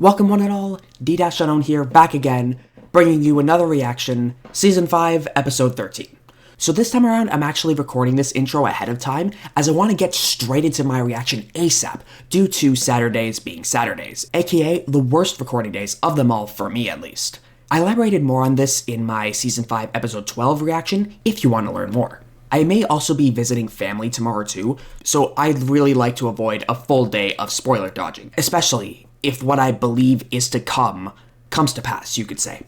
Welcome one and all, D-Unknown here, back again, bringing you another reaction, Season 5, Episode 13. So this time around, I'm actually recording this intro ahead of time, as I want to get straight into my reaction ASAP, due to Saturdays being Saturdays, aka the worst recording days of them all, for me at least. I elaborated more on this in my Season 5, Episode 12 reaction, if you want to learn more. I may also be visiting family tomorrow too, so I'd really like to avoid a full day of spoiler dodging, especially if what I believe is to come comes to pass, you could say.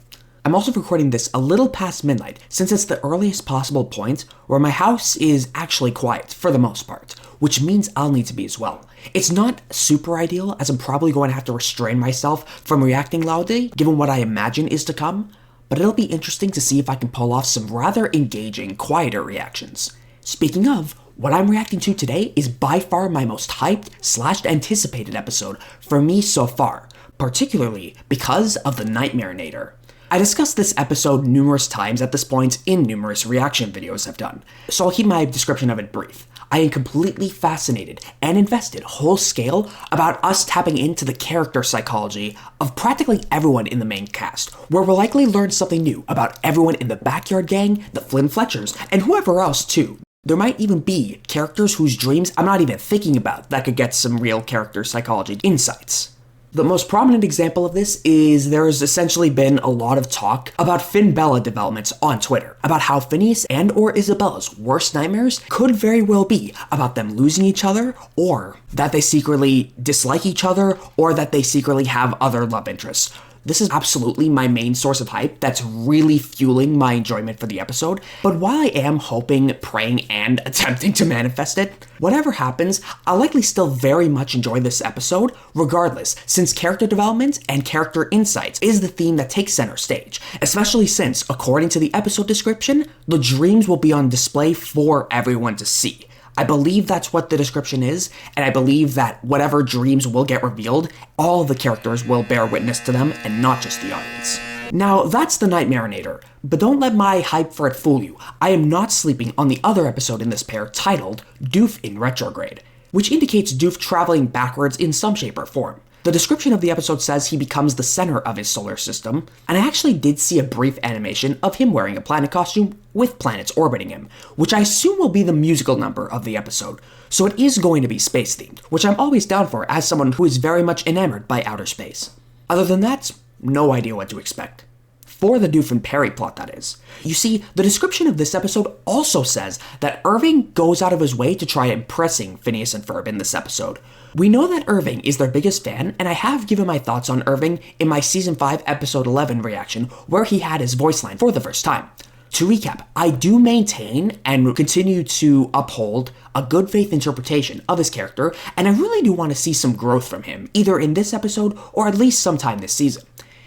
I'm also recording this a little past midnight, since it's the earliest possible point where my house is actually quiet, for the most part, which means I'll need to be as well. It's not super ideal, as I'm probably going to have to restrain myself from reacting loudly, given what I imagine is to come, but it'll be interesting to see if I can pull off some rather engaging, quieter reactions. Speaking of, what I'm reacting to today is by far my most hyped/anticipated episode for me so far, particularly because of the Nightmare-Inator. I discussed this episode numerous times at this point in numerous reaction videos I've done, so I'll keep my description of it brief. I am completely fascinated and invested whole scale about us tapping into the character psychology of practically everyone in the main cast, where we'll likely learn something new about everyone in the Backyard Gang, the Flynn Fletchers, and whoever else too. There might even be characters whose dreams I'm not even thinking about that could get some real character psychology insights. The most prominent example of this is there has essentially been a lot of talk about Finn-Bella developments on Twitter, about how Phineas and or Isabella's worst nightmares could very well be about them losing each other, or that they secretly dislike each other, or that they secretly have other love interests. This is absolutely my main source of hype that's really fueling my enjoyment for the episode, but while I am hoping, praying, and attempting to manifest it, whatever happens, I'll likely still very much enjoy this episode, regardless, since character development and character insights is the theme that takes center stage, especially since, according to the episode description, the dreams will be on display for everyone to see. I believe that's what the description is, and I believe that whatever dreams will get revealed, all of the characters will bear witness to them, and not just the audience. Now, that's the Nightmare-Inator, but don't let my hype for it fool you. I am not sleeping on the other episode in this pair titled Doof in Retrograde, which indicates Doof traveling backwards in some shape or form. The description of the episode says he becomes the center of his solar system, and I actually did see a brief animation of him wearing a planet costume with planets orbiting him, which I assume will be the musical number of the episode, so it is going to be space-themed, which I'm always down for as someone who is very much enamored by outer space. Other than that, no idea what to expect. For the Doof and Perry plot, that is. You see, the description of this episode also says that Irving goes out of his way to try impressing Phineas and Ferb in this episode. We know that Irving is their biggest fan, and I have given my thoughts on Irving in my Season 5 Episode 11 reaction, where he had his voice line for the first time. To recap, I do maintain and continue to uphold a good faith interpretation of his character, and I really do want to see some growth from him, either in this episode or at least sometime this season.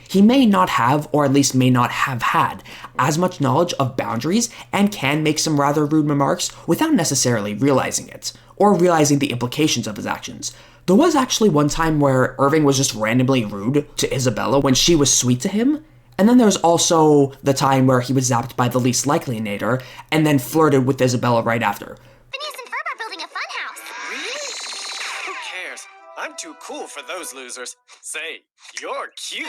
He may not have, or at least may not have had, as much knowledge of boundaries and can make some rather rude remarks without necessarily realizing it, or realizing the implications of his actions. There was actually one time where Irving was just randomly rude to Isabella when she was sweet to him, and then there's also the time where he was zapped by the least likely Inator, and then flirted with Isabella right after. Phineas and Ferb are building a funhouse. Really? Who cares? I'm too cool for those losers. Say, you're cute.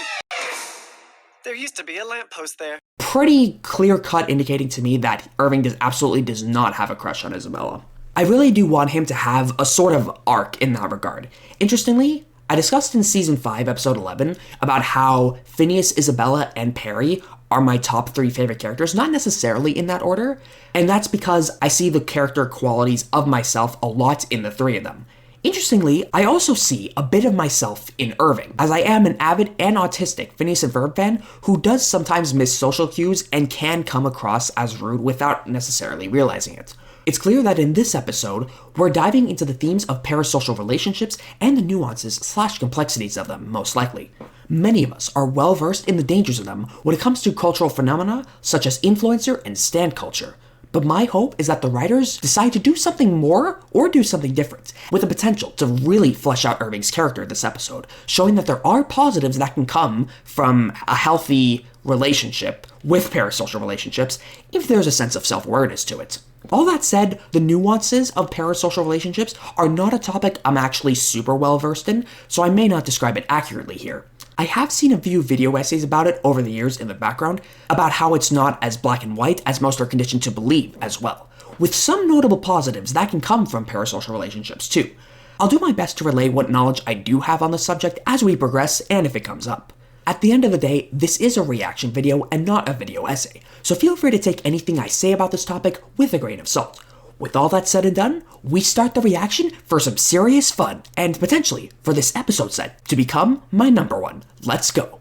There used to be a lamppost there. Pretty clear-cut indicating to me that Irving absolutely does not have a crush on Isabella. I really do want him to have a sort of arc in that regard. Interestingly, I discussed in Season 5, Episode 11, about how Phineas, Isabella, and Perry are my top 3 favorite characters, not necessarily in that order, and that's because I see the character qualities of myself a lot in the 3 of them. Interestingly, I also see a bit of myself in Irving, as I am an avid and autistic Phineas and Ferb fan who does sometimes miss social cues and can come across as rude without necessarily realizing it. It's clear that in this episode, we're diving into the themes of parasocial relationships and the nuances/complexities of them, most likely. Many of us are well versed in the dangers of them when it comes to cultural phenomena such as influencer and stan culture. But my hope is that the writers decide to do something more or do something different, with the potential to really flesh out Irving's character this episode, showing that there are positives that can come from a healthy relationship with parasocial relationships if there's a sense of self-awareness to it. All that said, the nuances of parasocial relationships are not a topic I'm actually super well versed in, so I may not describe it accurately here. I have seen a few video essays about it over the years in the background, about how it's not as black and white as most are conditioned to believe as well, with some notable positives that can come from parasocial relationships too. I'll do my best to relay what knowledge I do have on the subject as we progress and if it comes up. At the end of the day, this is a reaction video and not a video essay, so feel free to take anything I say about this topic with a grain of salt. With all that said and done, we start the reaction for some serious fun, and potentially for this episode set to become my number one. Let's go.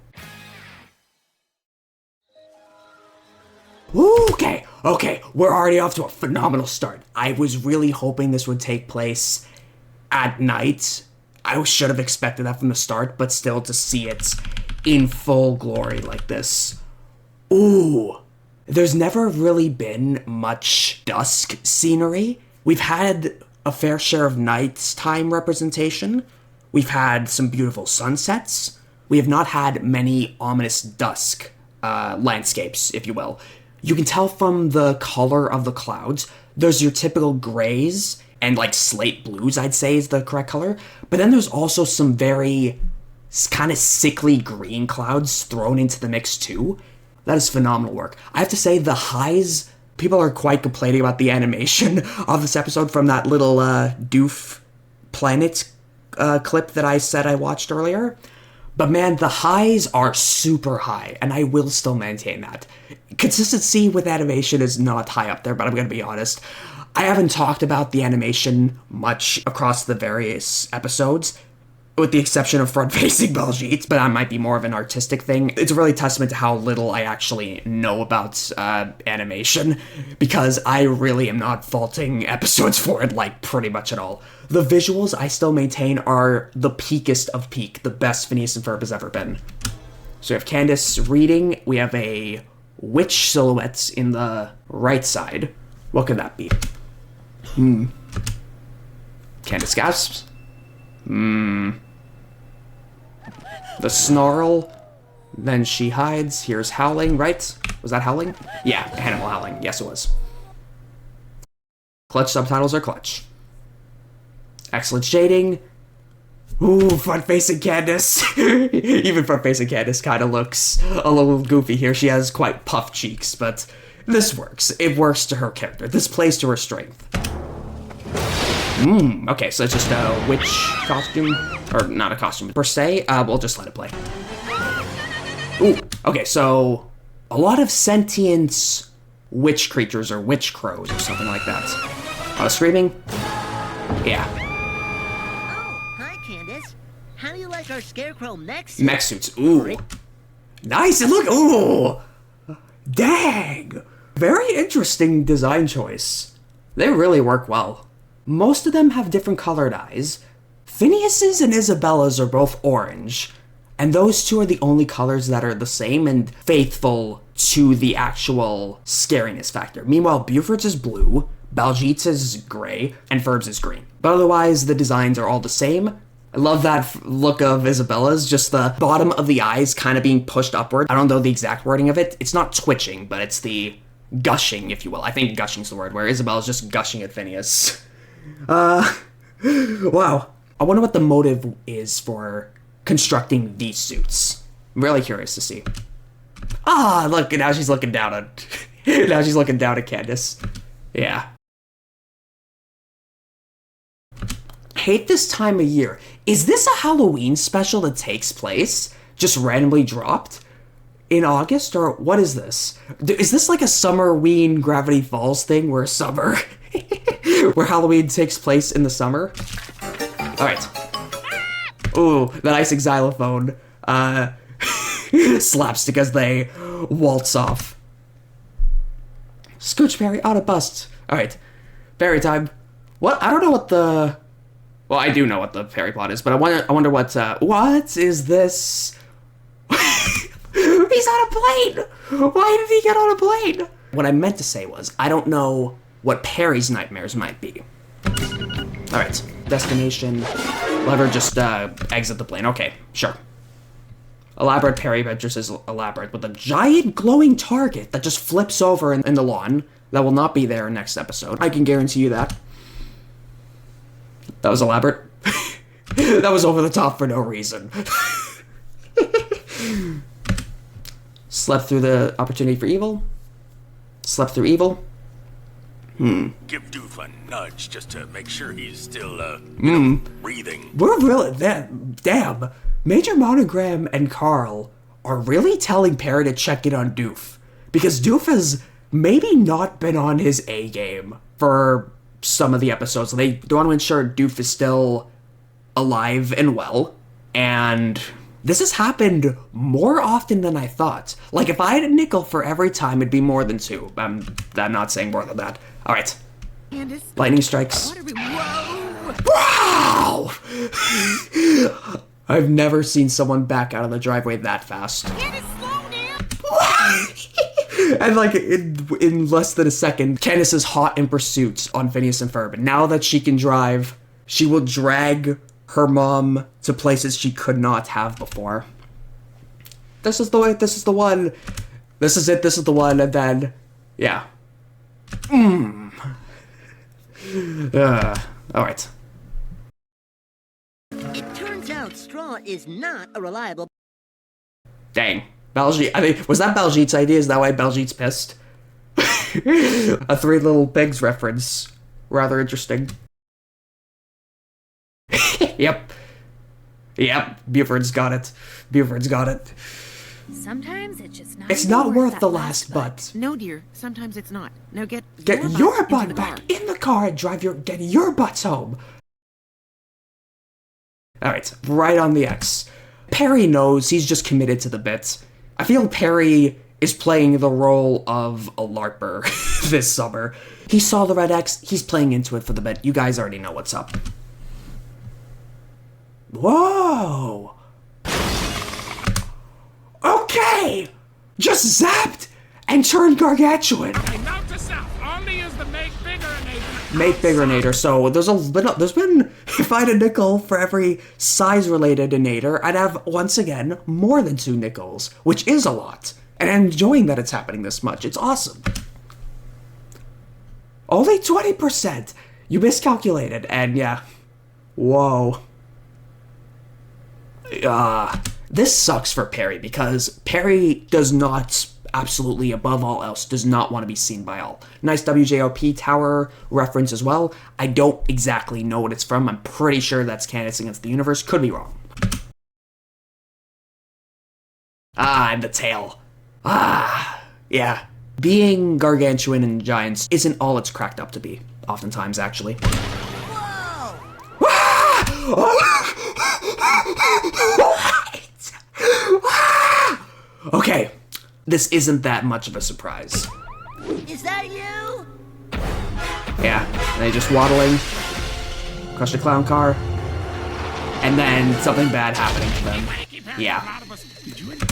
Okay, we're already off to a phenomenal start. I was really hoping this would take place at night. I should have expected that from the start, but still to see it in full glory like this. Ooh. There's never really been much dusk scenery. We've had a fair share of nighttime representation. We've had some beautiful sunsets. We have not had many ominous dusk landscapes, if you will. You can tell from the color of the clouds. There's your typical grays and like slate blues, I'd say is the correct color. But then there's also some very kind of sickly green clouds thrown into the mix too. That is phenomenal work. I have to say the highs, people are quite complaining about the animation of this episode from that little Doof planet clip that I said I watched earlier. But man, the highs are super high, and I will still maintain that. Consistency with animation is not high up there, but I'm going to be honest. I haven't talked about the animation much across the various episodes, with the exception of front-facing Baljeet, but that might be more of an artistic thing. It's really a testament to how little I actually know about animation, because I really am not faulting episodes for it, like, pretty much at all. The visuals, I still maintain, are the peakest of peak, the best Phineas and Ferb has ever been. So we have Candace reading, we have a witch silhouette in the right side. What could that be? Candace gasps. The snarl, then she hides. Here's howling, right? Was that howling? Yeah, animal howling. Yes, it was. Clutch subtitles are clutch. Excellent shading. Ooh, front-facing Candace. Even front-facing Candace kind of looks a little goofy here. She has quite puffed cheeks, but this works. It works to her character. This plays to her strength. Okay, so it's just a witch costume, or not a costume per se. We'll just let it play. Ooh, okay, so a lot of sentient witch creatures or witch crows or something like that. Screaming? Yeah. Oh, hi, Candace. How do you like our scarecrow mech suits? Mech suits, ooh. Nice, and look, ooh. Dang. Very interesting design choice. They really work well. Most of them have different colored eyes. Phineas's and Isabella's are both orange, and those two are the only colors that are the same and faithful to the actual scariness factor. Meanwhile, Buford's is blue, Baljeet's is gray, and Ferb's is green. But otherwise, the designs are all the same. I love that look of Isabella's, just the bottom of the eyes kind of being pushed upward. I don't know the exact wording of it. It's not twitching, but it's the gushing, if you will. I think gushing's the word, where Isabella's just gushing at Phineas. Wow. I wonder what the motive is for constructing these suits. I'm really curious to see. Ah, look, now she's looking down at... now she's looking down at Candace. Yeah. Hate this time of year. Is this a Halloween special that takes place? Just randomly dropped? In August? Or what is this? Is this like a Summerween Gravity Falls thing where summer... where Halloween takes place in the summer? Alright. Ooh, that icing xylophone. Slapstick as they waltz off. Scooch Perry on a bust. Alright. Perry time. What? I don't know what the... Well, I do know what the Perry plot is, but I wonder what... What is this? He's on a plane! Why did he get on a plane? What I meant to say was, I don't know what Perry's nightmares might be. Alright, destination. Let her just exit the plane. Okay, sure. Elaborate Perry Ventures is elaborate with a giant glowing target that just flips over in the lawn. That will not be there next episode. I can guarantee you that. That was elaborate. That was over the top for no reason. Slept through the opportunity for evil. Slept through evil. Give Doof a nudge just to make sure he's still, breathing. We're really... Damn. Major Monogram and Carl are really telling Perry to check in on Doof. Because Doof has maybe not been on his A game for some of the episodes. They want to ensure Doof is still alive and well. And this has happened more often than I thought. Like, if I had a nickel for every time, it'd be more than 2. I'm not saying more than that. All right. Candace, Lightning strikes. what are we... Whoa! Wow! I've never seen someone back out of the driveway that fast. Candace, slow down! And like in less than a second, Candace is hot in pursuit on Phineas and Ferb. And now that she can drive, she will drag her mom to places she could not have before. This is the way. This is the one. This is it. This is the one. And then, yeah. All right. It turns out straw is not a reliable... Dang. Baljeet. I mean, was that Baljeet's idea? Is that why Baljeet's pissed? A Three Little Pigs reference. Rather interesting. Yep. Buford's got it. Sometimes it's just not. It's not worth the last butt. No, dear. Sometimes it's not. Now get your butt butt into the back car. in the car and get your butts home. Alright, right on the X. Perry knows he's just committed to the bits. I feel Perry is playing the role of a LARPer this summer. He saw the red X, he's playing into it for the bit. You guys already know what's up. Whoa! Okay! Just zapped and turned gargantuan. Okay, note to self. Only use the Make Bigger-Inator. Make Bigger-Inator. So there's been, if I had a nickel for every size-related Inator, I'd have, once again, more than 2 nickels, which is a lot. And I'm enjoying that it's happening this much. It's awesome. Only 20%. You miscalculated, and yeah. Whoa. This sucks for Perry, because Perry does not, absolutely above all else, does not want to be seen by all. Nice WJOP Tower reference as well. I don't exactly know what it's from. I'm pretty sure that's Candace Against the Universe. Could be wrong. And the tail. Yeah. Being gargantuan and giants isn't all it's cracked up to be. Oftentimes, actually. Okay, this isn't that much of a surprise. Is that you? Yeah, and they just waddling, crush the clown car, and then something bad happening to them. Yeah.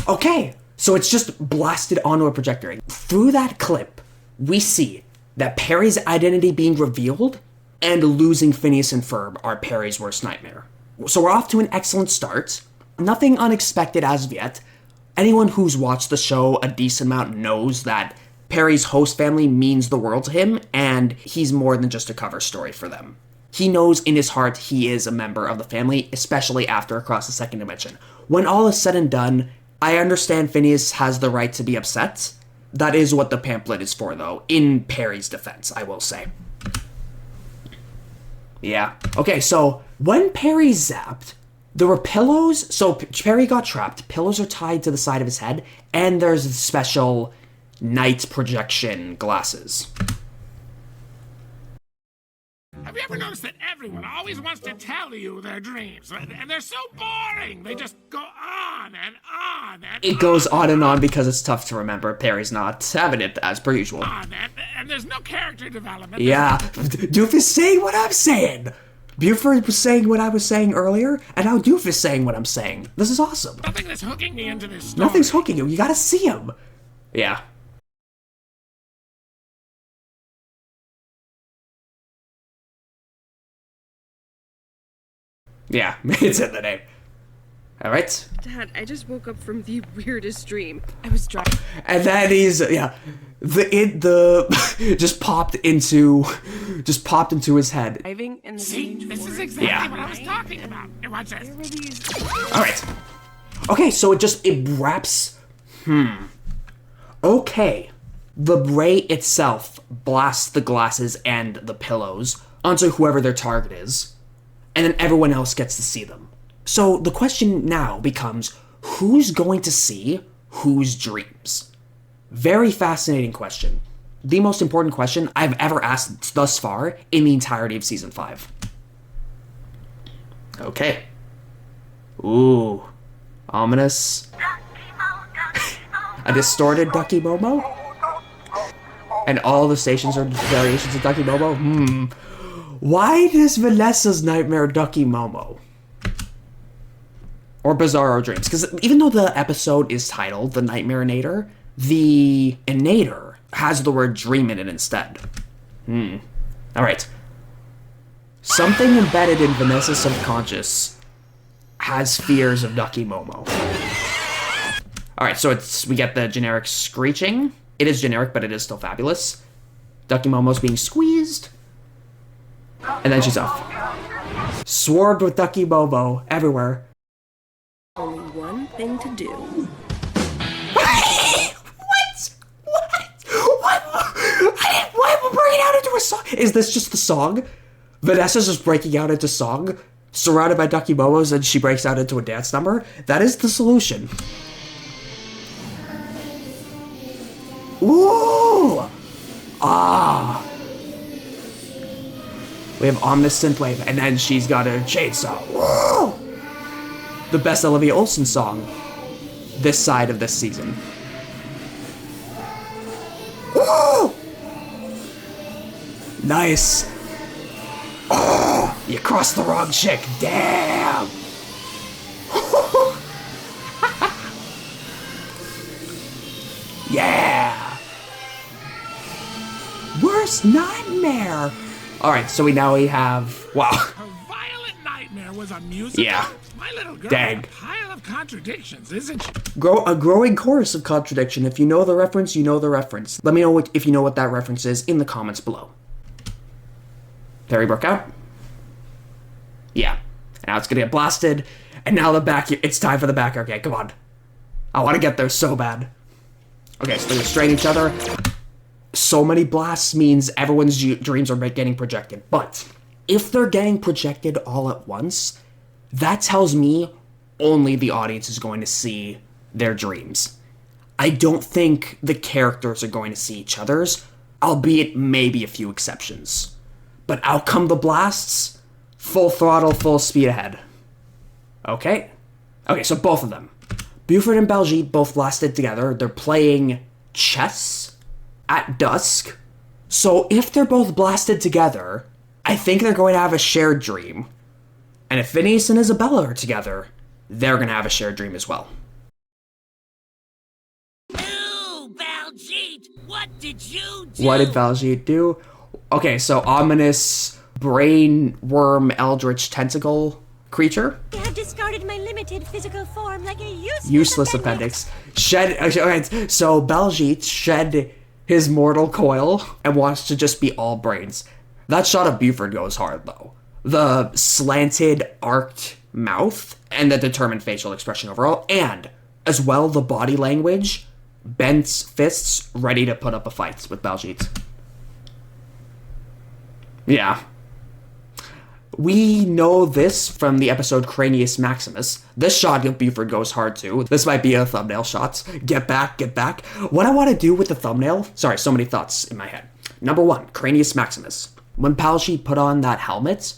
Okay, so it's just blasted onto a projector. Through that clip, we see that Perry's identity being revealed and losing Phineas and Ferb are Perry's worst nightmare. So we're off to an excellent start. Nothing unexpected as of yet. Anyone who's watched the show a decent amount knows that Perry's host family means the world to him, and he's more than just a cover story for them. He knows in his heart he is a member of the family, especially after Across the Second Dimension. When all is said and done, I understand Phineas has the right to be upset. That is what the pamphlet is for, though, in Perry's defense, I will say. Yeah. Okay, so when Perry zapped, there were pillows. So Perry got trapped. Pillows are tied to the side of his head, and there's special night projection glasses. Have you ever noticed that everyone always wants to tell you their dreams? And they're so boring. They just go on and on and It goes on and on because it's tough to remember. Perry's not having it as per usual. on. And there's no character development. Yeah, Doof is saying what I'm saying. Buford was saying what I was saying earlier, and now Doof is saying what I'm saying. This is awesome. Nothing that's hooking me into this story. Nothing's hooking you. You gotta see him. Yeah. Yeah, it's in the name. Alright? Dad, I just woke up from the weirdest dream. I was driving. And then he's, just popped into his head. Driving in the See, this is exactly what I was talking about. Hey, watch this. Alright. Okay, so it wraps, Okay. The ray itself blasts the glasses and the pillows onto whoever their target is, and then everyone else gets to see them. So the question now becomes, who's going to see whose dreams? Very fascinating question. The most important question I've ever asked thus far in the entirety of Season 5. Okay. Ooh. Ominous. A distorted Ducky Momo? And all the stations are variations of Ducky Momo? Why does Vanessa's nightmare Ducky Momo? Or Bizarro Dreams? Because even though the episode is titled The Nightmare-Inator, the Inator has the word dream in it instead. Alright. Something embedded in Vanessa's subconscious has fears of Ducky Momo. Alright, so we get the generic screeching. It is generic, but it is still fabulous. Ducky Momo's being squeezed. And then she's off. Swarmed with Ducky Momo everywhere. Only one thing to do. What? Why am I breaking out into a song? Is this just the song? Vanessa's just breaking out into song, surrounded by Ducky Momos, and she breaks out into a dance number? That is the solution. Ooh! Ah! We have Ominous Synthwave, and then she's got a chainsaw. Woo! The best Olivia Olsen song this side of this season. Woo! Nice. Oh, you crossed the wrong chick. Damn. Yeah. Worst nightmare. All right, so we have wow. Her Violet Nightmare was a musical? Yeah. My little girl Dang. had a pile of contradictions, isn't she? A growing chorus of contradiction. If you know the reference, you know the reference. Let me know if you know what that reference is in the comments below. Perry broke out. Yeah. Now it's gonna get blasted. And now it's time for the back. Okay, come on. I want to get there so bad. Okay, so they restrain each other. So many blasts means everyone's dreams are getting projected. But if they're getting projected all at once, that tells me only the audience is going to see their dreams. I don't think the characters are going to see each other's, albeit maybe a few exceptions. But out come the blasts, full throttle, full speed ahead. Okay, so both of them. Buford and Baljeet both blasted together. They're playing chess at dusk. So if they're both blasted together, I think they're going to have a shared dream. And if Phineas and Isabella are together, they're going to have a shared dream as well. Ooh, Baljeet, what did you do? What did Baljeet do? Okay, so ominous brain worm eldritch tentacle creature. I have discarded my limited physical form like a Useless appendix. Okay, so Baljeet shed his mortal coil and wants to just be all brains. That shot of Buford goes hard, though. The slanted, arced mouth and the determined facial expression overall, and as well the body language, bent fists, ready to put up a fight with Baljeet. Yeah. We know this from the episode Cranius Maximus. This shot of Buford goes hard too. This might be a thumbnail shot. Get back, get back. What I want to do with the thumbnail... Sorry, so many thoughts in my head. Number 1, Cranius Maximus. When Baljeet put on that helmet,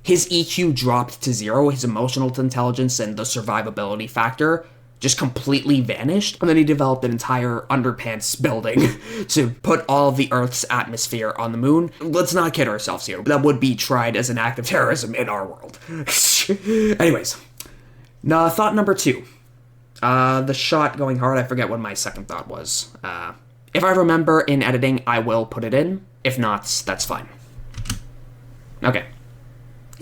his EQ dropped to 0, his emotional intelligence and the survivability factor just completely vanished, and then he developed an entire underpants building to put all of the Earth's atmosphere on the moon. Let's not kid ourselves here. That would be tried as an act of terrorism in our world. Anyways, now, thought number 2. The shot going hard, I forget what my second thought was. If I remember in editing, I will put it in. If not, that's fine. Okay.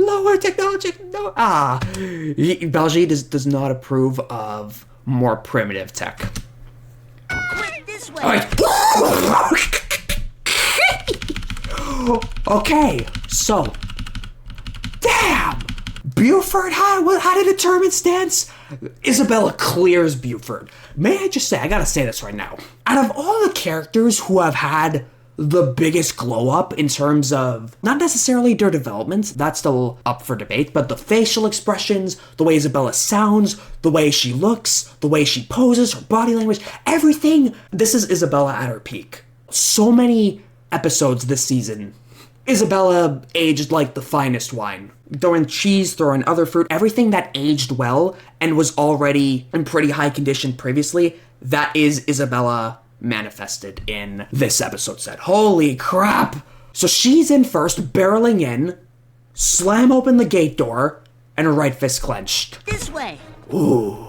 Lower technology, no. Baljeet does not approve of more primitive tech. Quick, this way. All right. Okay, so, damn! Buford, how did the tournament stance? Isabella clears Buford. May I just say, I gotta say this right now. Out of all the characters who have had the biggest glow up in terms of, not necessarily their development, that's still up for debate, but the facial expressions, the way Isabella sounds, the way she looks, the way she poses, her body language, everything. This is Isabella at her peak. So many episodes this season, Isabella aged like the finest wine. Throwing cheese, throwing other fruit, everything that aged well and was already in pretty high condition previously, that is Isabella manifested in this episode set. Holy crap! So she's in first, barreling in, slam open the gate door, and her right fist clenched. This way. Ooh.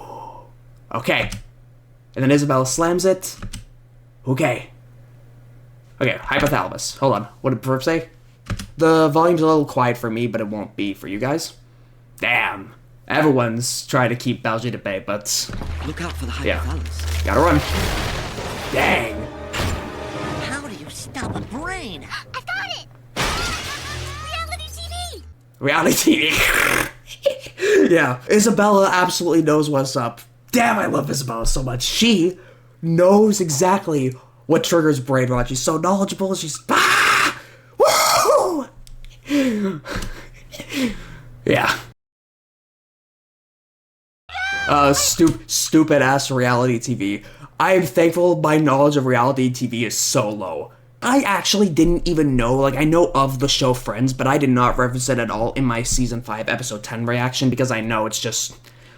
Okay. And then Isabella slams it. Okay. Okay, hypothalamus. Hold on. What did Ferb say? The volume's a little quiet for me, but it won't be for you guys. Damn. Everyone's trying to keep Baljeet at bay, but... Look out for the hypothalamus. Gotta run. Dang. How do you stop a brain? I got it! Reality Reality TV! TV. Yeah, Isabella absolutely knows what's up. Damn, I love Isabella so much. She knows exactly what triggers brain rot. She's so knowledgeable. She's... Woo! Yeah. Stupid ass reality TV. I am thankful my knowledge of reality TV is so low. I actually didn't even know, like, I know of the show Friends, but I did not reference it at all in my season 5 episode 10 reaction because I know it's just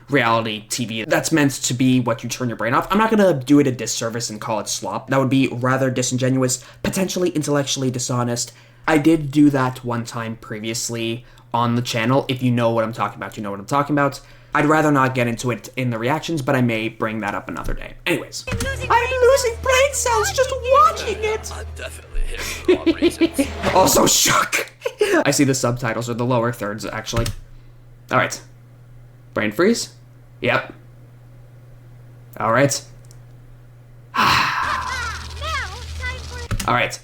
reality TV that's meant to be what you turn your brain off. I'm not gonna do it a disservice and call it slop. That would be rather disingenuous, potentially intellectually dishonest. I did do that one time previously on the channel. If you know what I'm talking about, you know what I'm talking about. I'd rather not get into it in the reactions, but I may bring that up another day. Anyways. I'm losing brain cells just watching it! I'm definitely here for the wrong reasons. Also shook! I see the subtitles, or the lower thirds, actually. Alright. Brain freeze? Yep. Alright. Alright.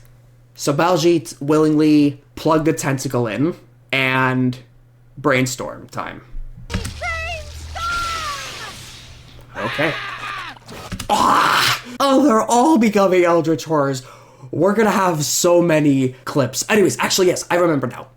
So Baljeet willingly plugged a tentacle in, and brainstorm time. Okay. Oh, they're all becoming Eldritch Horrors. We're gonna have so many clips. Anyways, actually, yes, I remember now.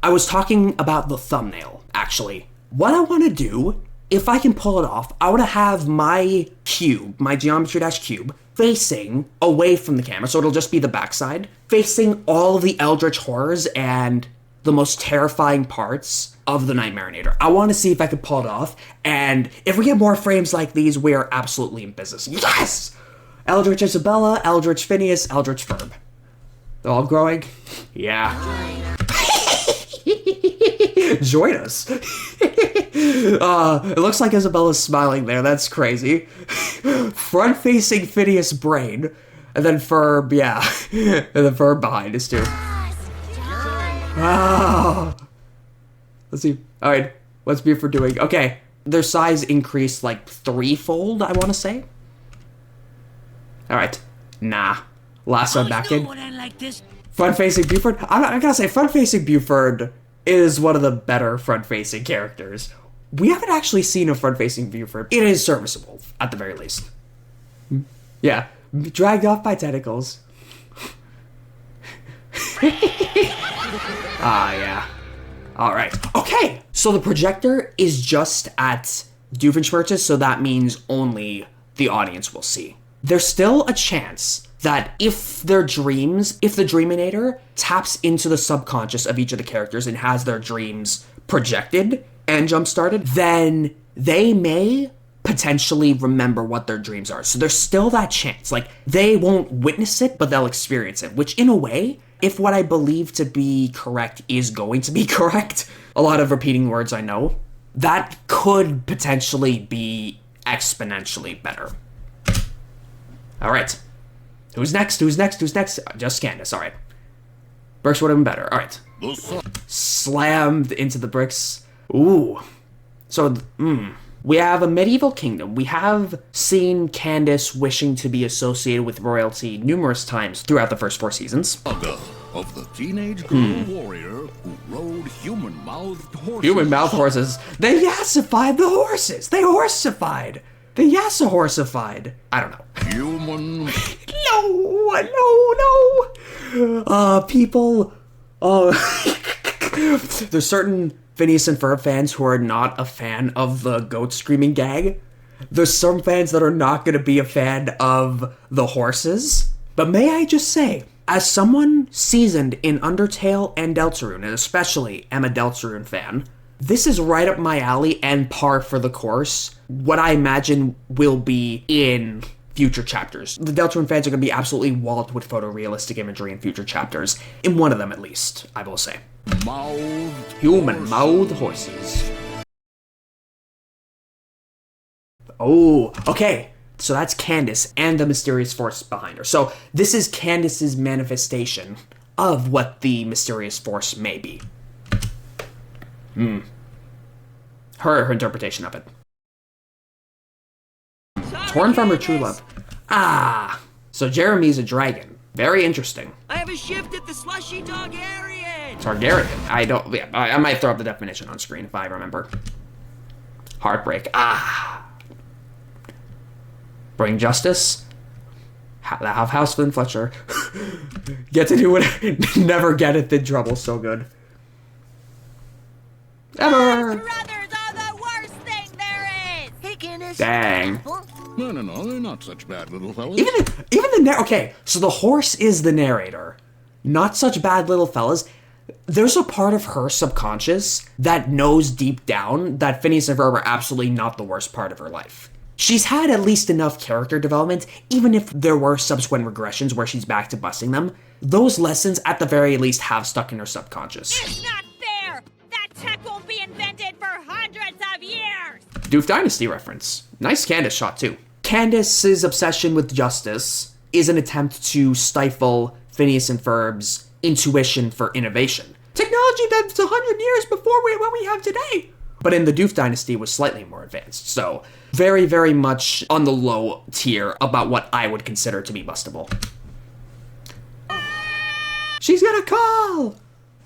I was talking about the thumbnail, actually. What I want to do, if I can pull it off, I want to have my cube, my Geometry Dash cube, facing away from the camera, so it'll just be the backside, facing all the Eldritch Horrors and the most terrifying parts of the Nightmare-Inator. I want to see if I can pull it off, and if we get more frames like these, we are absolutely in business. Yes! Eldritch Isabella, Eldritch Phineas, Eldritch Ferb. They're all growing? Yeah. Join us. It looks like Isabella's smiling there. That's crazy. Front-facing Phineas brain, and then Ferb, yeah. And then Ferb behind us, too. Oh. Let's see. All right, what's Buford doing? Okay, their size increased like 3-fold, I want to say. All right, nah. Lasso back in. Front-facing Buford. I gotta say, front-facing Buford is one of the better front-facing characters. We haven't actually seen a front-facing Buford. It is serviceable, at the very least. Yeah, dragged off by tentacles. Yeah. Alright. Okay! So the projector is just at Doofenshmirtz's, so that means only the audience will see. There's still a chance that if the Dreaminator taps into the subconscious of each of the characters and has their dreams projected and jump-started, then they may potentially remember what their dreams are. So there's still that chance. Like, they won't witness it, but they'll experience it, which in a way, if what I believe to be correct is going to be correct, a lot of repeating words I know, that could potentially be exponentially better. All right. Who's next? Just Candace. All right. Burks would have been better. All right. Slammed into the bricks. Ooh. So, we have a medieval kingdom. We have seen Candace wishing to be associated with royalty numerous times throughout the first 4 seasons. Saga of the teenage girl warrior who rode human-mouthed horses. Human-mouthed horses. They yassified the horses. They horseified. They yassa-horsified. I don't know. Human. No. People. There's certain Phineas and Ferb fans who are not a fan of the goat screaming gag. There's some fans that are not going to be a fan of the horses. But may I just say, as someone seasoned in Undertale and Deltarune, and especially am a Deltarune fan, this is right up my alley and par for the course. What I imagine will be in future chapters. The Deltarune fans are going to be absolutely walloped with photorealistic imagery in future chapters. In one of them, at least, I will say. Human-mouthed horses. Oh, okay. So that's Candace and the mysterious force behind her. So this is Candace's manifestation of what the mysterious force may be. Her interpretation of it. Torn from her true love. Ah, so Jeremy's a dragon. Very interesting. I have a shift at the slushy Targaryen. Targaryen. I might throw up the definition on screen if I remember. Heartbreak. Ah. Bring justice. Have House Flynn Fletcher. Get to do it. Never get it in trouble. So good. Ever. Brothers are the worst thing there is! Hey, Candace. Dang. No, they're not such bad little fellas. Okay, so the horse is the narrator. Not such bad little fellas. There's a part of her subconscious that knows deep down that Phineas and Ferb are absolutely not the worst part of her life. She's had at least enough character development, even if there were subsequent regressions where she's back to busting them. Those lessons, at the very least, have stuck in her subconscious. It's not fair! That tech won't be invented for hundreds of years! Doof Dynasty reference. Nice Candace shot, too. Candace's obsession with justice is an attempt to stifle Phineas and Ferb's intuition for innovation. Technology that's 100 years before what we have today. But in the Doof Dynasty was slightly more advanced, so very, very much on the low tier about what I would consider to be bustable. She's gonna call!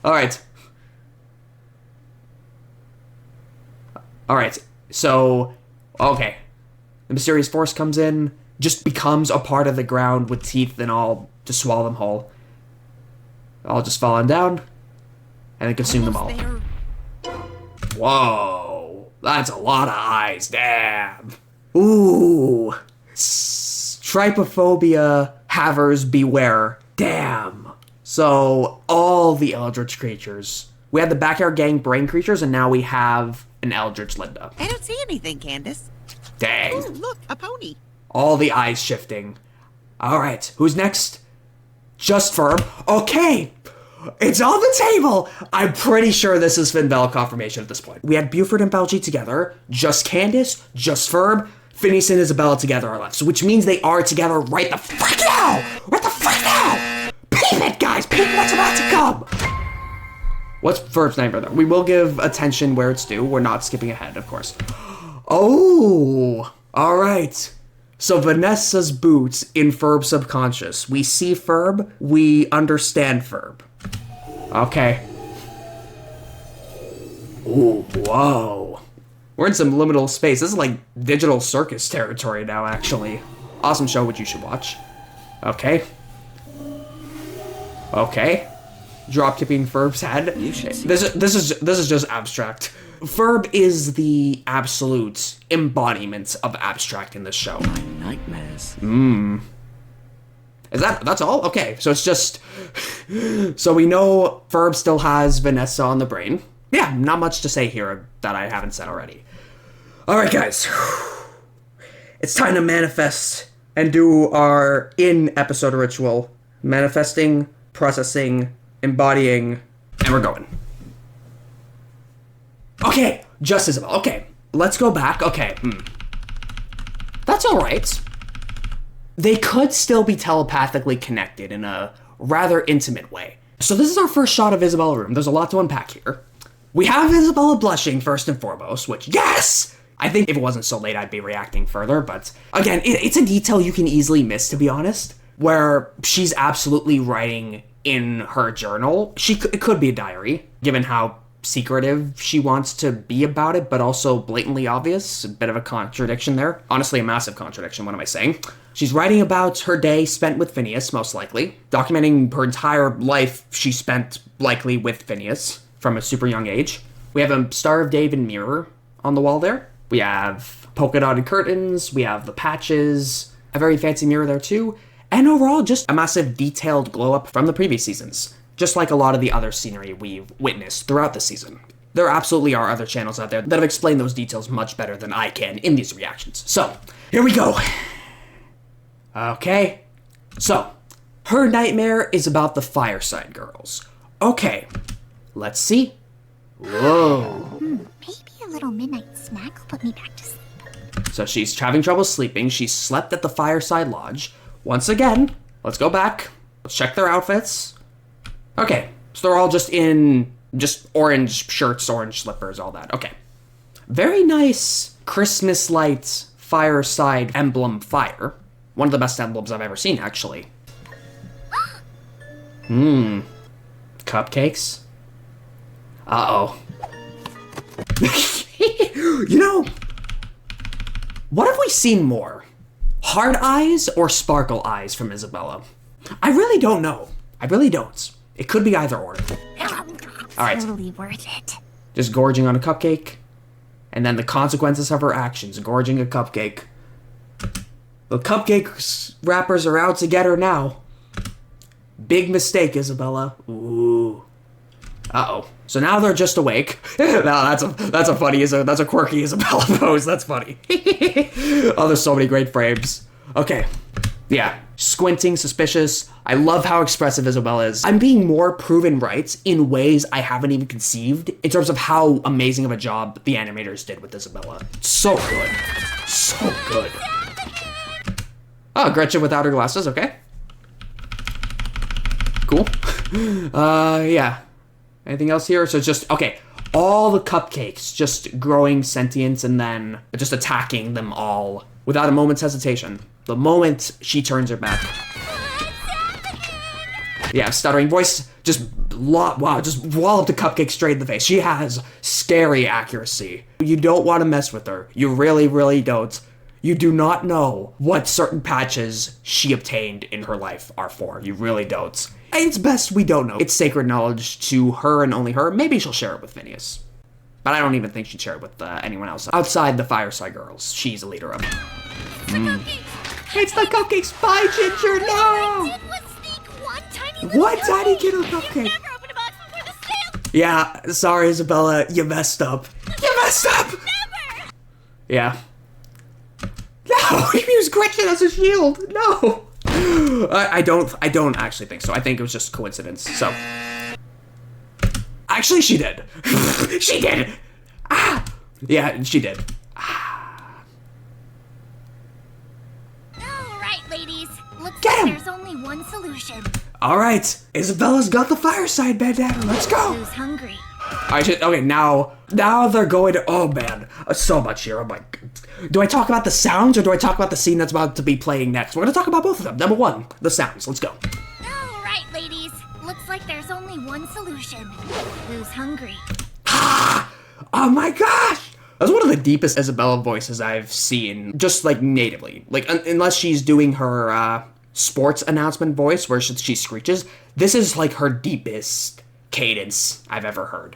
Alright, so, okay. The mysterious force comes in, just becomes a part of the ground with teeth and all to swallow them whole. All just falling down, and then consume them all. Whoa, that's a lot of eyes, damn. Ooh, trypophobia havers beware, damn. So, all the Eldritch creatures. We had the Backyard Gang brain creatures, and now we have an Eldritch Linda. I don't see anything, Candace. Dang. Oh, look, a pony. All the eyes shifting. Alright, who's next? Just Ferb. Okay, it's on the table. I'm pretty sure this is Finn Bell confirmation at this point. We had Buford and Baljeet together, just Candace, just Ferb, Phineas and Isabella together are left, so which means they are together right the frick now! Right the frick now! Peep it, guys! Peep what's about to come! What's Ferb's name, brother? We will give attention where it's due. We're not skipping ahead, of course. Oh, all right. So Vanessa's boots in Ferb's subconscious. We see Ferb, we understand Ferb. Okay. Ooh, whoa. We're in some liminal space. This is like digital circus territory now, actually. Awesome show, which you should watch. Okay. Okay. Drop kicking Ferb's head. This is just abstract. Ferb is the absolute embodiment of abstract in this show. My nightmares. That's all? Okay, so it's just... So we know Ferb still has Vanessa on the brain. Yeah, not much to say here that I haven't said already. Alright, guys. It's time to manifest and do our in-episode ritual. Manifesting, processing, embodying, and we're going. Okay, just Isabel. Okay, let's go back. Okay, That's alright. They could still be telepathically connected in a rather intimate way. So this is our first shot of Isabella's room. There's a lot to unpack here. We have Isabella blushing first and foremost, which, yes! I think if it wasn't so late, I'd be reacting further, but again, it's a detail you can easily miss, to be honest, where she's absolutely writing in her journal. It could be a diary, given how secretive she wants to be about it, but also blatantly obvious. A bit of a contradiction there. Honestly, a massive contradiction, what am I saying? She's writing about her day spent with Phineas, most likely, documenting her entire life she spent likely with Phineas from a super young age. We have a Star of David mirror on the wall there. We have polka dotted curtains, we have the patches, a very fancy mirror there too, and overall just a massive detailed glow up from the previous seasons, just like a lot of the other scenery we've witnessed throughout the season. There absolutely are other channels out there that have explained those details much better than I can in these reactions. So, here we go. Okay, so, her nightmare is about the Fireside Girls. Okay, let's see. Whoa. Maybe a little midnight snack will put me back to sleep. So she's having trouble sleeping. She slept at the Fireside Lodge. Once again, let's go back. Let's check their outfits. Okay, so they're all just in orange shirts, orange slippers, all that. Okay. Very nice Christmas light fireside emblem fire. One of the best emblems I've ever seen, actually. Cupcakes? Uh-oh. You know, what have we seen more? Hard eyes or sparkle eyes from Isabella? I really don't know. I really don't. It could be either or. Alright. Totally worth it. Just gorging on a cupcake. And then the consequences of her actions, gorging a cupcake. The cupcake wrappers are out to get her now. Big mistake, Isabella. Ooh. Uh-oh. So now they're just awake. No, that's a funny, that's a quirky Isabella pose. That's funny. Oh, there's so many great frames. Okay. Yeah. Squinting, suspicious. I love how expressive Isabella is. I'm being more proven right in ways I haven't even conceived in terms of how amazing of a job the animators did with Isabella. So good. So good. Oh, Gretchen without her glasses. Okay. Cool. Yeah. Anything else here? So it's just, okay, all the cupcakes just growing sentience and then just attacking them all without a moment's hesitation. The moment she turns her back. Yeah, stuttering voice, just wallop the cupcake straight in the face. She has scary accuracy. You don't want to mess with her. You really, really don't. You do not know what certain patches she obtained in her life are for. You really don't. It's best we don't know. It's sacred knowledge to her and only her. Maybe she'll share it with Phineas. But I don't even think she'd share it with anyone else. Outside the Fireside Girls, she's a leader of them. It's the cupcakes! Bye, Ginger! No! One tiny little cupcake! Yeah, sorry, Isabella. You messed up. You messed up! Never! Yeah. No! He used Gretchen as a shield! No! I don't actually think so. I think it was just coincidence. So, actually, she did. She did. Ah, yeah, she did. All right, ladies. Looks Get like him! there's only one solution. All right, Isabella's got the fireside bandana. Let's go. Who's hungry? Okay, now they're going to. Oh man, so much here. I'm like, do I talk about the sounds or do I talk about the scene that's about to be playing next? We're gonna talk about both of them. Number one, the sounds. Let's go. All right, ladies. Looks like there's only one solution. Who's hungry? Oh my gosh! That's one of the deepest Isabella voices I've seen, just like natively. Like, unless she's doing her sports announcement voice where she screeches, this is like her deepest cadence I've ever heard.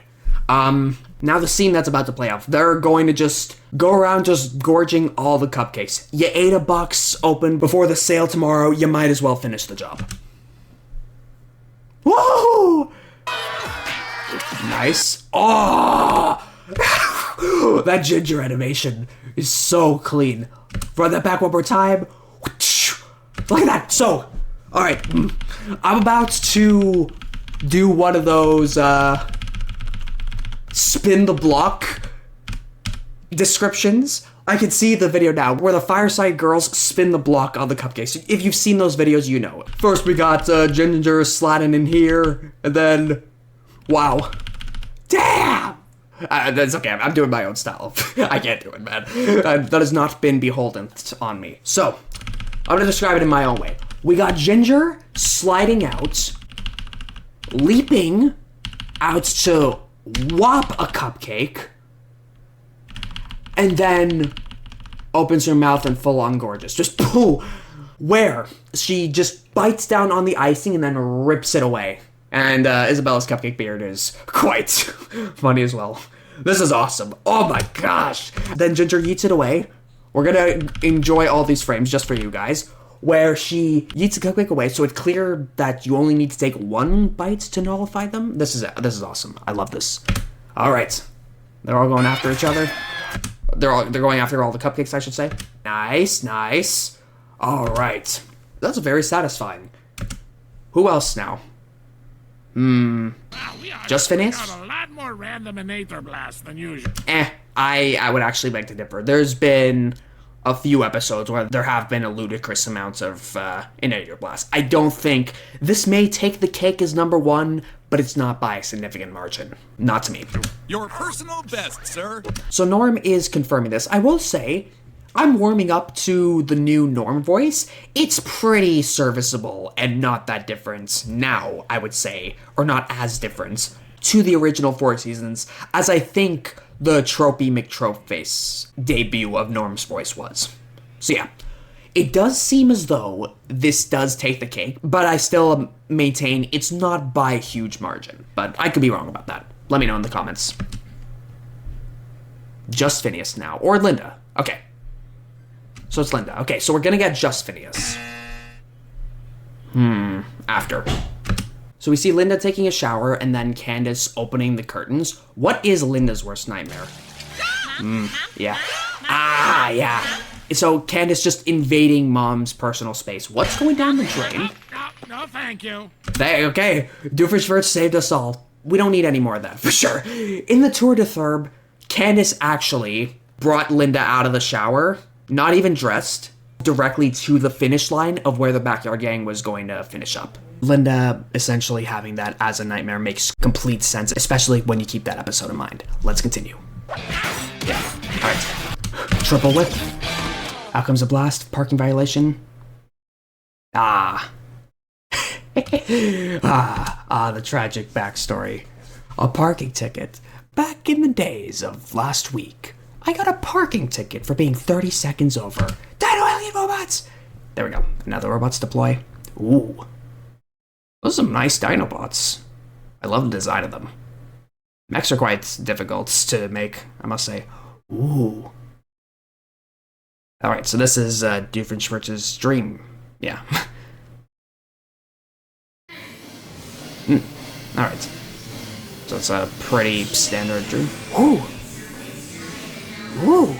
Now the scene that's about to play out, they're going to just go around just gorging all the cupcakes. You ate a box open before the sale tomorrow, you might as well finish the job. Whoa! Nice. Oh! That ginger animation is so clean. Run that back one more time. Look at that. So, alright. I'm about to do one of those, spin the block descriptions. I can see the video now where the Fireside Girls spin the block on the cupcakes. If you've seen those videos, you know it. First, we got Ginger sliding in here, and then, wow. Damn! That's okay, I'm doing my own style. I can't do it, man. That has not been beholden on me. So, I'm gonna describe it in my own way. We got Ginger sliding out, leaping out to whop a cupcake, and then opens her mouth and full on gorgeous. Just pooh! Where she just bites down on the icing and then rips it away. And Isabella's cupcake beard is quite funny as well. This is awesome. Oh my gosh. Then Ginger yeets it away. We're gonna enjoy all these frames just for you guys, where she yeets the cupcake away, so it's clear that you only need to take one bite to nullify them. This is awesome. I love this. All right. They're all going after each other. They're going after all the cupcakes, I should say. Nice, nice. All right. That's very satisfying. Who else now? Just Phineas? Got a lot more random Inator blasts than usual. I would actually beg to differ. There's been a few episodes where there have been a ludicrous amounts of Inator blasts. I don't think this may take the cake as number one, but it's not by a significant margin. Not to me. Your personal best, sir. So Norm is confirming this. I will say, I'm warming up to the new Norm voice. It's pretty serviceable and not that different now, I would say, or not as different to the original 4 seasons as I think the Tropey McTropeface debut of Norm's voice was. So yeah, it does seem as though this does take the cake, but I still maintain it's not by a huge margin. But I could be wrong about that. Let me know in the comments. Just Phineas now, or Linda. Okay. So it's Linda. Okay, so we're gonna get just Phineas. After. So we see Linda taking a shower and then Candace opening the curtains. What is Linda's worst nightmare? Yeah. Yeah. So Candace just invading Mom's personal space. What's going down the drain? No, thank you. Okay, Doofenshmirtz saved us all. We don't need any more of that, for sure. In the Tour de Ferb, Candace actually brought Linda out of the shower, not even dressed, directly to the finish line of where the Backyard Gang was going to finish up. Linda essentially having that as a nightmare makes complete sense, especially when you keep that episode in mind. Let's continue. Yeah, alright. Triple whip. Out comes a blast. Parking violation. The tragic backstory. A parking ticket. Back in the days of last week, I got a parking ticket for being 30 seconds over. Dino alien robots! There we go. Now the robots deploy. Ooh. Those are some nice Dinobots. I love the design of them. Mechs are quite difficult to make, I must say. Ooh. Alright, so this is Doofenshmirtz's dream. Yeah. Alright. So it's a pretty standard dream. Ooh! Ooh!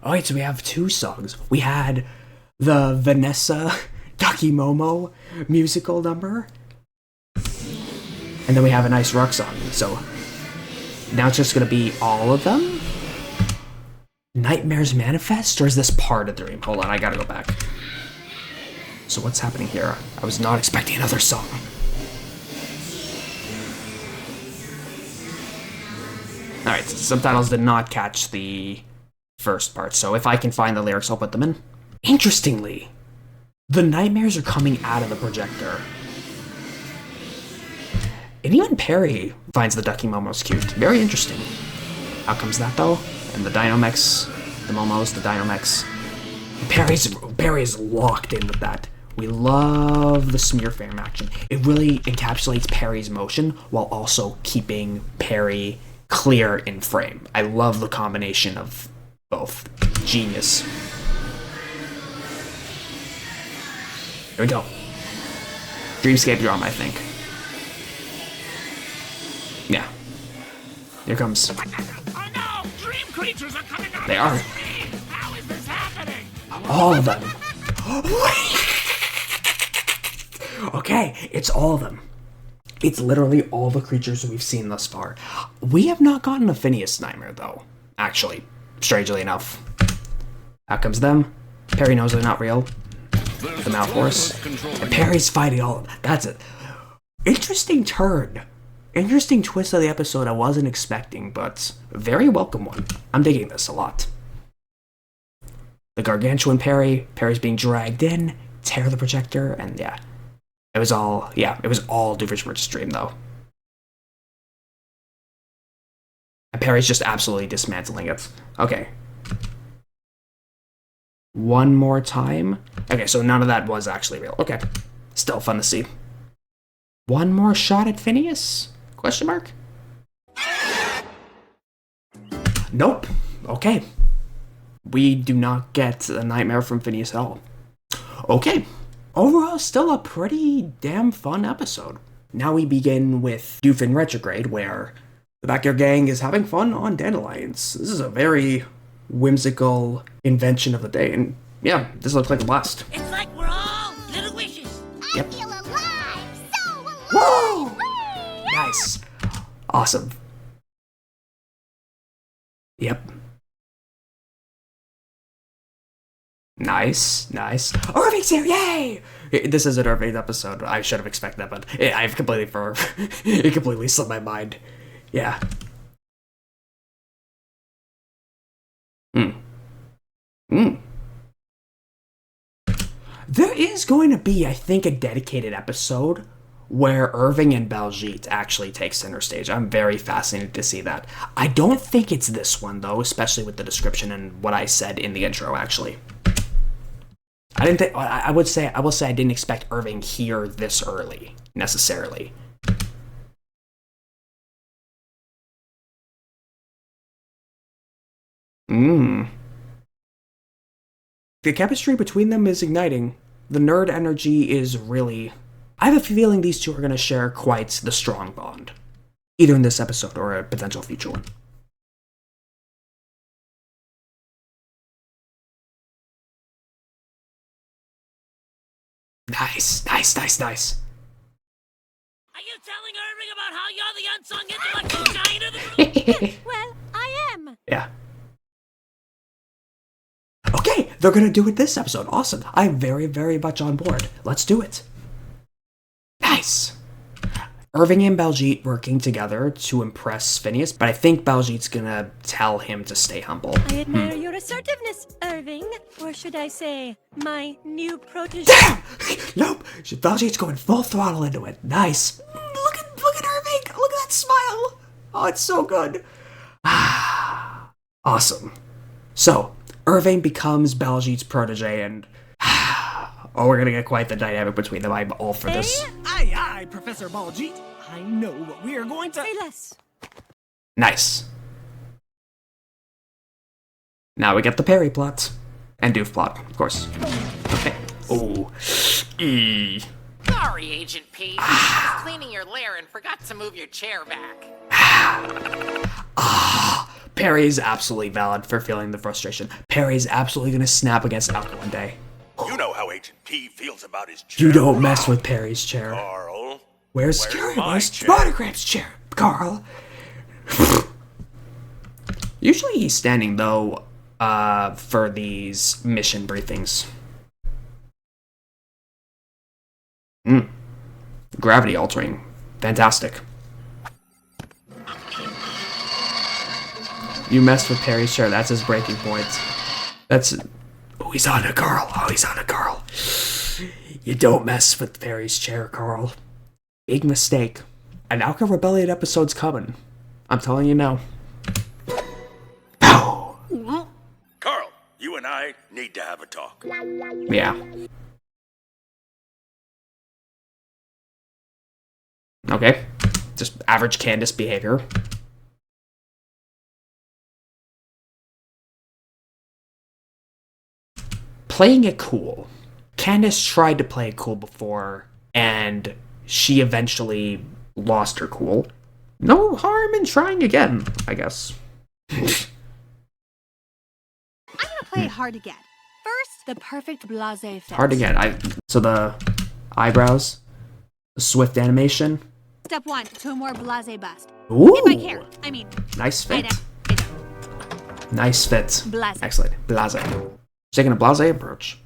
Alright, so we have 2 songs. We had the Vanessa Ducky Momo musical number. And then we have a nice rock song. So now it's just gonna be all of them? Nightmares Manifest? Or is this part of the dream? Hold on, I gotta go back. So what's happening here? I was not expecting another song. Alright, subtitles did not catch the first part, so if I can find the lyrics, I'll put them in. Interestingly, the nightmares are coming out of the projector. And even Perry finds the Ducky Momos cute. Very interesting. How comes that, though? And the Dinomechs, the Momos, the Dinomechs. Perry's locked in with that. We love the smear frame action. It really encapsulates Perry's motion while also keeping Perry clear in frame. I love the combination of both. Genius. Here we go. Dreamscape drum, I think. Yeah. Here comes. Oh no! Dream creatures are coming out. They are. How is this happening? All of them. Okay, it's all of them. It's literally all the creatures we've seen thus far. We have not gotten a Phineas nightmare, though. Actually, strangely enough. Out comes them. Perry knows they're not real. The Malforce. And Perry's fighting all of them. That's it. Interesting turn. Interesting twist of the episode I wasn't expecting, but very welcome one. I'm digging this a lot. The gargantuan Perry's being dragged in, tear the projector, and yeah. It was all Doofenshmirtz's dream, though. And Perry's just absolutely dismantling it. Okay. One more time. Okay, so none of that was actually real. Okay. Still fun to see. One more shot at Phineas? Question mark? Nope. Okay. We do not get a nightmare from Phineas at all. Okay. Overall, still a pretty damn fun episode. Now we begin with Doof in Retrograde, where the Backyard Gang is having fun on dandelions. This is a very whimsical invention of the day, and yeah, this looks like a blast. It's like we're all little wishes. Yep. I feel alive! So alive! Whoa! Whee! Nice. Awesome. Yep. Nice. Irving's here! Yay! This is an Irving episode. I should have expected that, but I've completely it completely slipped my mind. Yeah. There is going to be, I think, a dedicated episode where Irving and Baljeet actually take center stage. I'm very fascinated to see that. I don't think it's this one, though, especially with the description and what I said in the intro, actually. I will say I didn't expect Irving here this early, necessarily. The chemistry between them is igniting. The nerd energy is really... I have a feeling these two are going to share quite the strong bond. Either in this episode or a potential future one. Nice. Are you telling Irving about how you're the unsung intellectual giant of the group? Well, I am. Yeah. Okay, they're gonna do it this episode. Awesome. I'm very, very much on board. Let's do it. Nice. Irving and Baljeet working together to impress Phineas, but I think Baljeet's gonna tell him to stay humble. I admire your assertiveness, Irving. Or should I say, my new protege. Damn! Nope. Baljeet's going full throttle into it. Nice. Look at Irving. Look at that smile. Oh, it's so good. Awesome. So, Irving becomes Baljeet's protege, and we're gonna get quite the dynamic between them. I'm all for this. Aye, Professor Baljeet. I know what we are going to... Say less. Nice. Now we get the Perry plot. And Doof plot, of course. Okay. Oh. Sorry, Agent P. I was cleaning your lair and forgot to move your chair back. Perry's absolutely valid for feeling the frustration. Perry's absolutely gonna snap against Alka one day. You know how Agent P feels about his chair. You don't mess with Perry's chair. Carl. Where's Monogram's chair, Carl? Usually he's standing, though, for these mission briefings. Gravity altering. Fantastic. You messed with Perry's chair. That's his breaking point. That's... Oh, he's on a Carl. You don't mess with Perry's chair, Carl. Big mistake. An Alka Rebellion episode's coming. I'm telling you now. Pow! Carl, you and I need to have a talk. Yeah. Okay. Just average Candace behavior. Playing it cool. Candace tried to play it cool before, and she eventually lost her cool. No harm in trying again, I guess. I'm gonna play it hard to get. First, the perfect blase fit. Hard to get. So the eyebrows, the swift animation. Step 1, to a more blase bust. Ooh. If I care. I mean, Nice fit. I don't. Nice fit. Blase. Excellent. Blase. taking a blasé approach.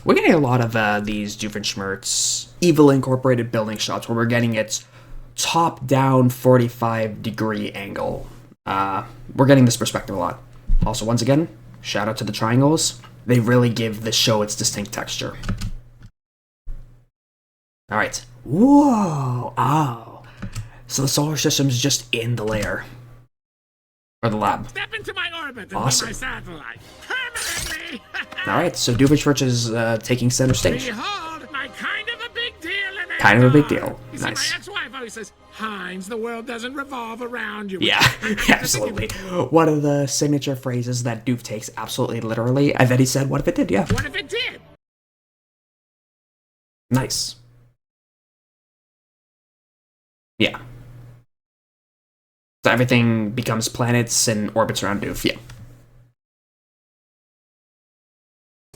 We're getting a lot of these Doofenshmirtz Evil Incorporated building shots where we're getting its top-down 45-degree angle. We're getting this perspective a lot. Also, once again, shout out to the triangles. They really give the show its distinct texture. Alright. Whoa! Oh. So the solar system's just in the lair. Or the lab. Step into my orbit and Awesome. be my satellite. Permanently! Alright, so Doofenshmirtz is taking center stage. Behold, my kind of a big deal in Kind of a big deal. You Nice. see, my ex-wife always says, Heinz, the world doesn't revolve around you. Yeah, absolutely. One of the signature phrases that Doof takes absolutely literally, and then he said, what if it did? Yeah. What if it did? Nice. Yeah. So everything becomes planets and orbits around Doof, yeah.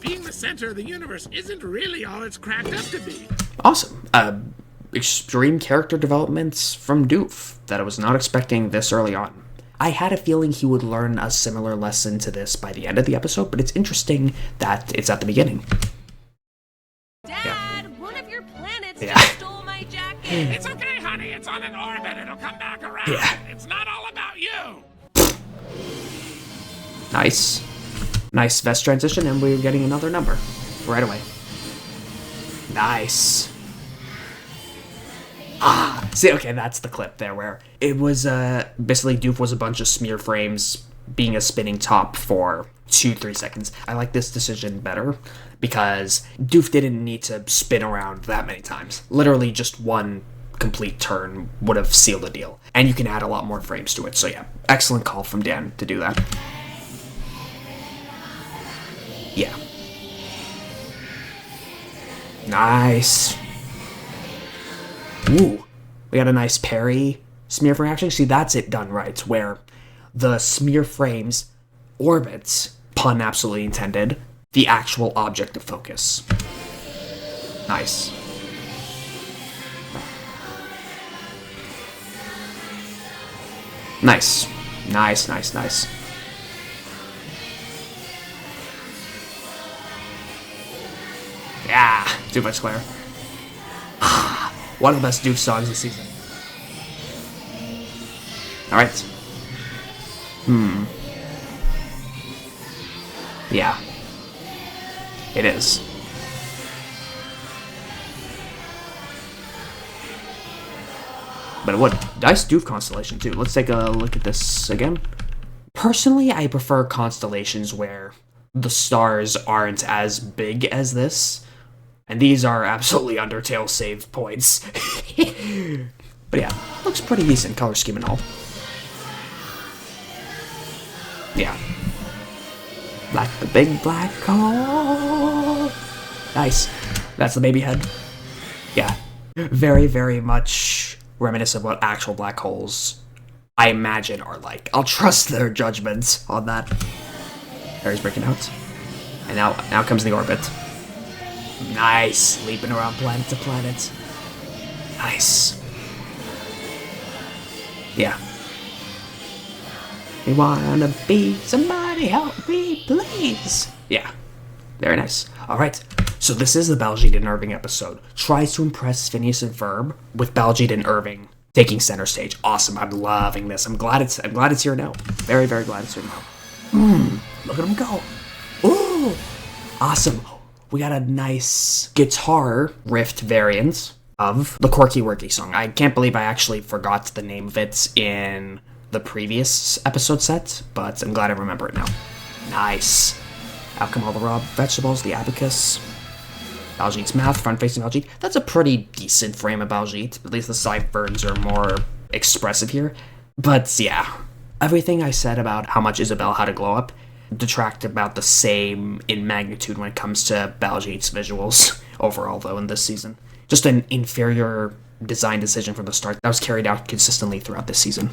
Being the center of the universe isn't really all it's cracked up to be. Awesome. Extreme character developments from Doof that I was not expecting this early on. I had a feeling he would learn a similar lesson to this by the end of the episode, but it's interesting that it's at the beginning. Dad, one of your planets Yeah. just stole my jacket. It's okay, honey. It's on an orbit. It'll come back around. Yeah. It's not all about you. Nice. Nice vest transition, and we're getting another number right away. Nice. Ah, see, okay, that's the clip there where it was, basically Doof was a bunch of smear frames being a spinning top for 2-3 seconds. I like this decision better because Doof didn't need to spin around that many times. Literally just one complete turn would have sealed the deal. And you can add a lot more frames to it, so yeah, excellent call from Dan to do that. Yeah. Nice. Ooh. We got a nice parry smear frame action. See, that's it done right, where the smear frames orbits, pun absolutely intended, the actual object of focus. Nice. Nice. Nice, nice, nice. Yeah, too much glare. One of the best Doof songs this season. Alright. Yeah. It is. But it would. Nice Doof constellation, too. Let's take a look at this again. Personally, I prefer constellations where the stars aren't as big as this. And these are absolutely Undertale save points. But yeah, looks pretty decent, color scheme and all. Yeah. Like the big black hole. Nice. That's the baby head. Yeah. Very, very much reminiscent of what actual black holes, I imagine, are like. I'll trust their judgments on that. There he's breaking out. And now comes the orbit. Nice. Leaping around planet to planet. Nice. Yeah. We wanna be somebody, help me, please. Yeah. Very nice. Alright. So this is the Baljeet and Irving episode. Tries to impress Phineas and Ferb with Baljeet and Irving taking center stage. Awesome. I'm loving this. I'm glad it's here now. Very, very glad it's here now. Look at him go. Ooh. Awesome. We got a nice guitar riff variant of the Quirky Worky song. I can't believe I actually forgot the name of it in the previous episode set, but I'm glad I remember it now. Nice. Out come all the raw vegetables, the abacus. Baljeet's mouth, front-facing Baljeet. That's a pretty decent frame of Baljeet. At least the sideburns are more expressive here. But yeah, everything I said about how much Isabelle had to glow up detract about the same in magnitude when it comes to Baljeet's visuals overall, though, in this season. Just an inferior design decision from the start that was carried out consistently throughout this season.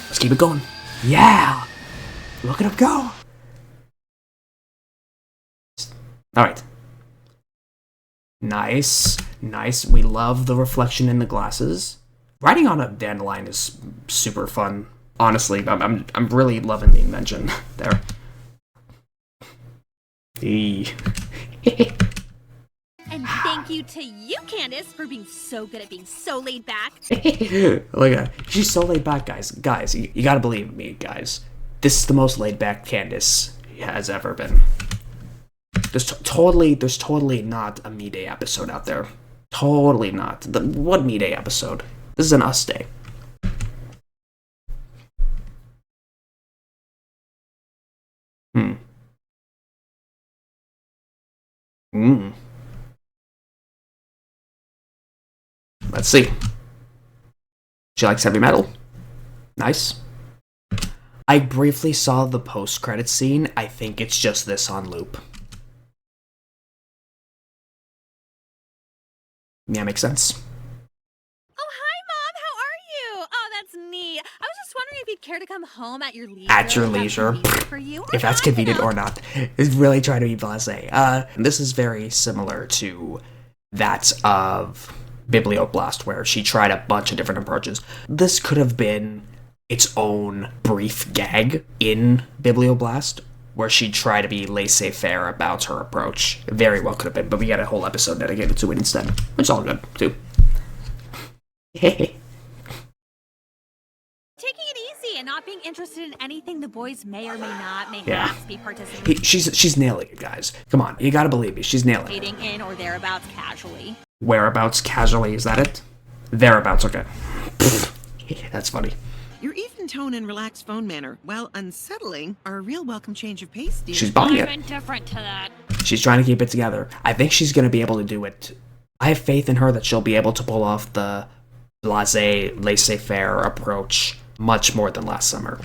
Let's keep it going. Yeah! Look at him go! Alright. Nice. Nice. We love the reflection in the glasses. Riding on a dandelion is super fun. Honestly, I'm really loving the invention there. And thank you to you, Candace, for being so good at being so laid back. Look at her. She's so laid back, guys. Guys, you gotta believe me, guys. This is the most laid back Candace has ever been. There's totally not a Me Day episode out there. Totally not. What Me Day episode? This is an Us Day. Let's see. She likes heavy metal. Nice. I briefly saw the post-credit scene. I think it's just this on loop. Yeah, makes sense. Oh, hi, Mom. How are you? Oh, that's neat. I was just wondering if you'd care to come home at your leisure. At your leisure. For you? If that's convenient or not. It's really trying to be blasé. This is very similar to that of Biblioblast, where she tried a bunch of different approaches. This could have been its own brief gag in Biblioblast, where she tried to be laissez-faire about her approach. It very well could have been, but we got a whole episode dedicated to it instead, which is all good, too. Taking it easy and not being interested in anything the boys may or may not be participating. She's nailing it, guys. Come on, you gotta believe me, she's nailing it. In or thereabouts casually. Whereabouts casually, is that it? Thereabouts, okay. That's funny. Your even tone and relaxed phone manner, while unsettling, are a real welcome change of pace, dear. She's buying it. I'm indifferent to that. She's trying to keep it together. I think she's going to be able to do it. I have faith in her that she'll be able to pull off the blasé, laissez-faire approach much more than last summer.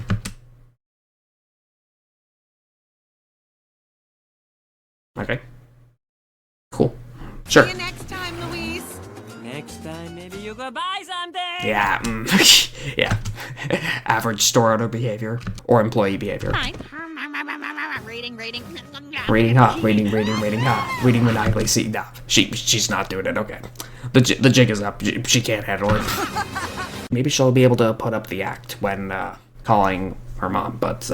Okay. Cool. Sure. See you next time, Louise. Next time, maybe you go buy something. Yeah. Yeah. Average store owner behavior or employee behavior. Fine. Reading. Reading, huh? Reading, huh? Reading maniacally. See, nah, she's not doing it. Okay. The jig is up. She can't handle it. Maybe she'll be able to put up the act when calling her mom. But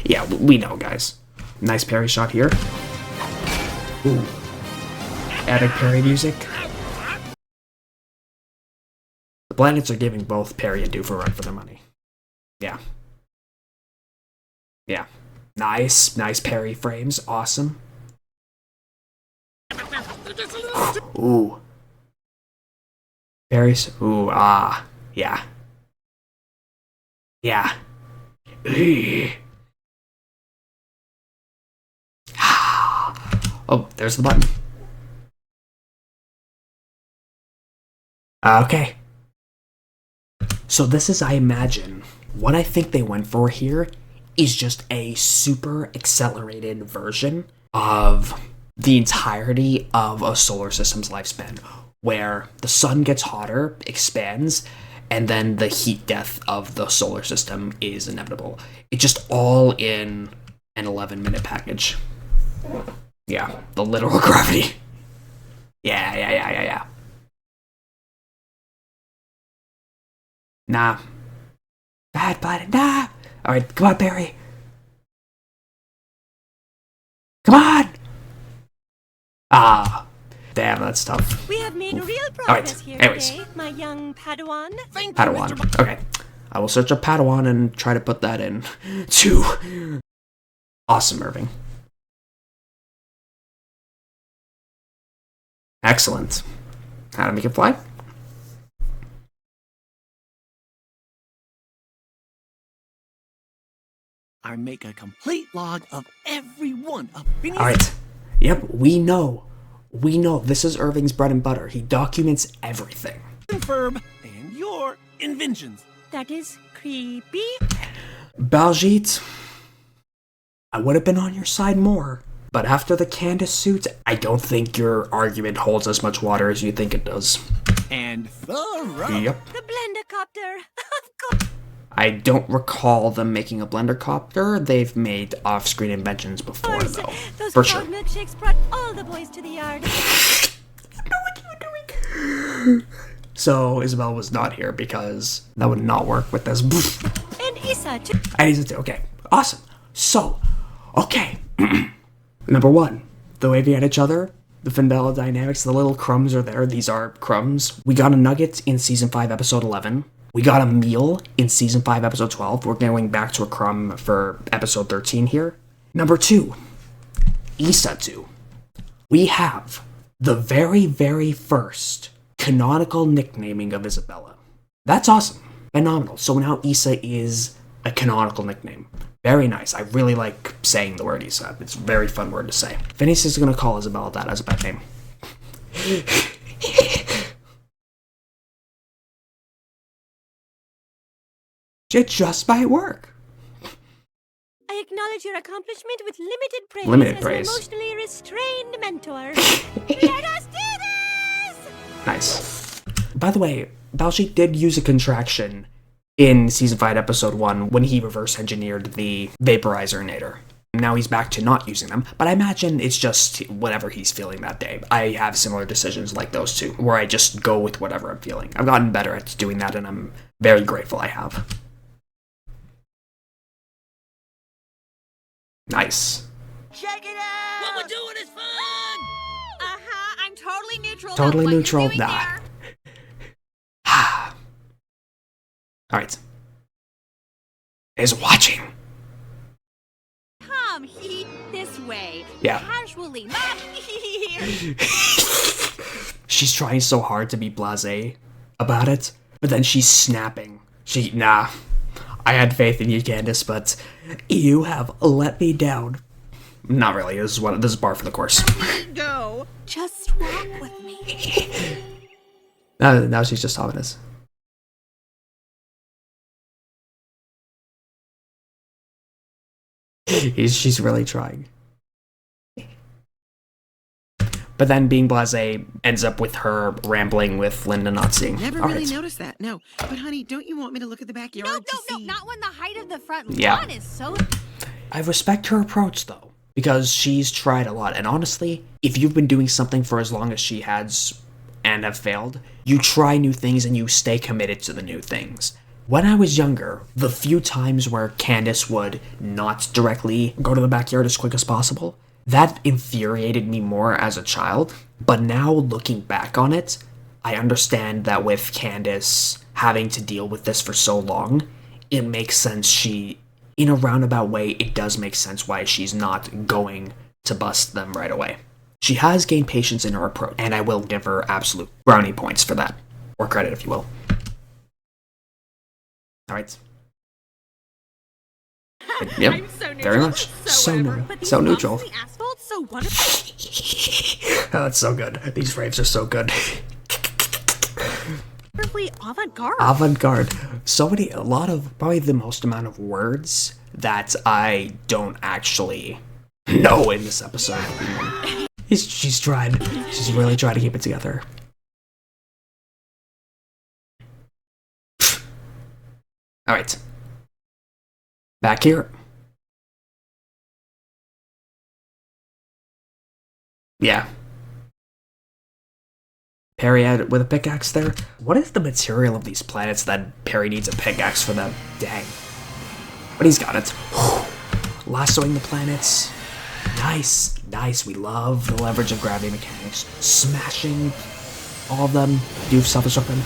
yeah, we know, guys. Nice parry shot here. Ooh. Epic parry music. The planets are giving both Perry and Doof a run for their money. Yeah. Yeah. Nice parry frames. Awesome. Ooh. Parries. Ooh, ah. Yeah. Yeah. Oh, there's the button. Okay. So this is, I imagine, what I think they went for here is just a super accelerated version of the entirety of a solar system's lifespan, where the sun gets hotter, expands, and then the heat death of the solar system is inevitable. It's just all in an 11-minute package. Yeah, the literal gravity. Yeah. Nah. Bad planet, nah! Alright, come on, Barry. Come on! Ah. Damn, that's tough. We have made real progress here today, my young Padawan. Padawan. Okay. I will search up Padawan and try to put that in to awesome Irving. Excellent. How to make it fly? I make a complete log of every one of Phineas. Alright. Yep, we know. This is Irving's bread and butter. He documents everything. Ferb and your inventions. That is creepy. Baljeet, I would have been on your side more, but after the Candace suit, I don't think your argument holds as much water as you think it does. And Ferb. Yep. The blender copter. Of course. I don't recall them making a blender copter. They've made off-screen inventions before, though. Those for cold sure. milkshakes brought all the boys to the yard. You know what you were doing. So Isabel was not here because that would not work with this. And Isa too. And Isa too. Okay, awesome. So, okay. Number one, the waving at each other, the Finn-Bella dynamics, the little crumbs are there. These are crumbs. We got a nugget in Season 5, Episode 11. We got a meal in Season 5, Episode 12. We're going back to a crumb for Episode 13 here. Number 2, Isatu. We have the very, very first canonical nicknaming of Isabella. That's awesome. Phenomenal. So now Issa is a canonical nickname. Very nice. I really like saying the word Issa. It's a very fun word to say. Phineas is going to call Isabella that as a pet name. It just might work. I acknowledge your accomplishment with limited praise Limited as praise. an emotionally restrained mentor. Let us do this! Nice. By the way, Baljeet did use a contraction in Season 5, Episode 1 when he reverse engineered the Vaporizer-Inator. Now he's back to not using them, but I imagine it's just whatever he's feeling that day. I have similar decisions like those two, where I just go with whatever I'm feeling. I've gotten better at doing that, and I'm very grateful I have. Nice. Check it out! What we're doing is fun! Uh-huh, I'm totally neutral. Totally about what neutral. you're doing Nah. there. Alright. Is watching. Come this way. Yeah. Casually, not here. She's trying so hard to be blasé about it, but then she's snapping. Nah. I had faith in you, Candace, but you have let me down. Not really. This is par for the course. Go. Just walk with me. Now she's just talking this. She's really trying. But then being blasé ends up with her rambling with Linda not seeing. Never All really right. noticed that. No. But honey, don't you want me to look at the backyard to see? Not when the height of the front Yeah. lawn is so... I respect her approach, though, because she's tried a lot. And honestly, if you've been doing something for as long as she has and have failed, you try new things and you stay committed to the new things. When I was younger, the few times where Candace would not directly go to the backyard as quick as possible, that infuriated me more as a child. But now, looking back on it, I understand that with Candace having to deal with this for so long, it makes sense in a roundabout way, it does make sense why she's not going to bust them right away. She has gained patience in her approach, and I will give her absolute brownie points for that. Or credit, if you will. Alright. Yep, I'm so neutral. very much. So neutral. The asphalt's so wonderful. Oh, that's so good. These raves are so good. Wonderfully avant-garde. Avant-garde. Probably the most amount of words that I don't actually know in this episode. She's tried. She's really tried to keep it together. Alright. Back here. Yeah. Perry had with a pickaxe there. What is the material of these planets that Perry needs a pickaxe for them? Dang. But he's got it. Lassoing the planets. Nice. Nice. We love the leverage of gravity mechanics. Smashing all of them. Doof self-destructing.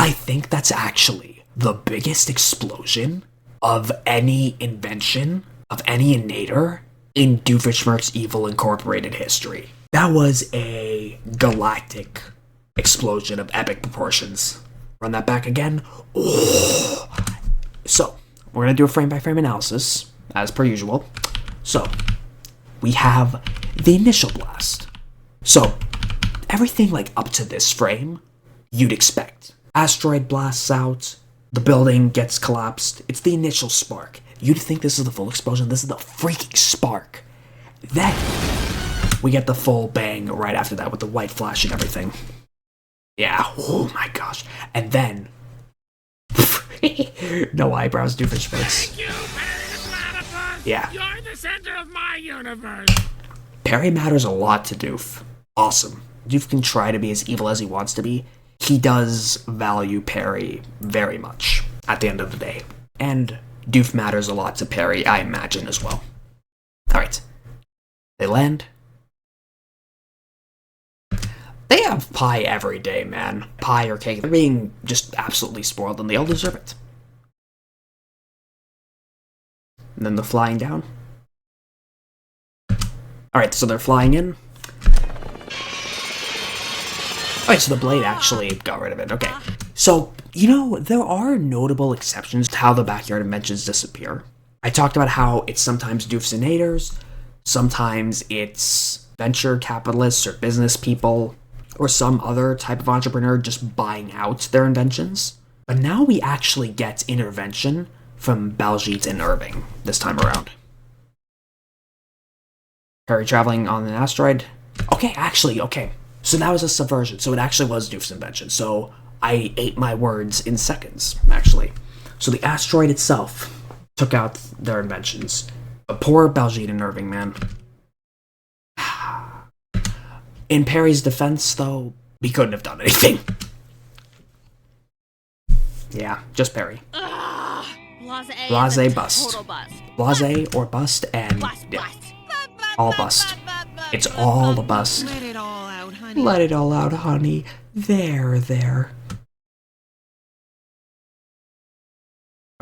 I think that's actually the biggest explosion of any invention, of any Inator, in Doofenshmirtz Evil Incorporated history. That was a galactic explosion of epic proportions. Run that back again. Oh. So, we're going to do a frame-by-frame analysis, as per usual. So, we have the initial blast. So, everything like up to this frame, you'd expect. Asteroid blasts out, the building gets collapsed. It's the initial spark. You'd think this is the full explosion. This is the freaking spark. Then, we get the full bang right after that with the white flash and everything. Yeah, oh my gosh. And then, no eyebrows, Doofenshmirtz. Thank you, Perry the Platypus! Yeah. You're the center of my universe! Perry matters a lot to Doof. Awesome. Doof can try to be as evil as he wants to be. He does value Perry very much at the end of the day. And Doof matters a lot to Perry, I imagine, as well. Alright. They land. They have pie every day, man. Pie or cake. They're being just absolutely spoiled, and they all deserve it. And then they're flying down. Alright, so they're flying in. Alright, so the blade actually got rid of it. Okay. So, you know, there are notable exceptions to how the backyard inventions disappear. I talked about how it's sometimes Doofs and Naders, sometimes it's venture capitalists or business people, or some other type of entrepreneur just buying out their inventions. But now we actually get intervention from Baljeet and Irving this time around. Perry traveling on an asteroid. Okay. So that was a subversion. So it actually was Doof's invention. So I ate my words in seconds, actually. So the asteroid itself took out their inventions. But poor Baljeet and Irving, man. In Perry's defense, though, he couldn't have done anything. Yeah, just Perry. Blase bust. Blase or bust, and yeah, all bust. It's all a bust. Let it all out, honey. Let it all out, honey. There.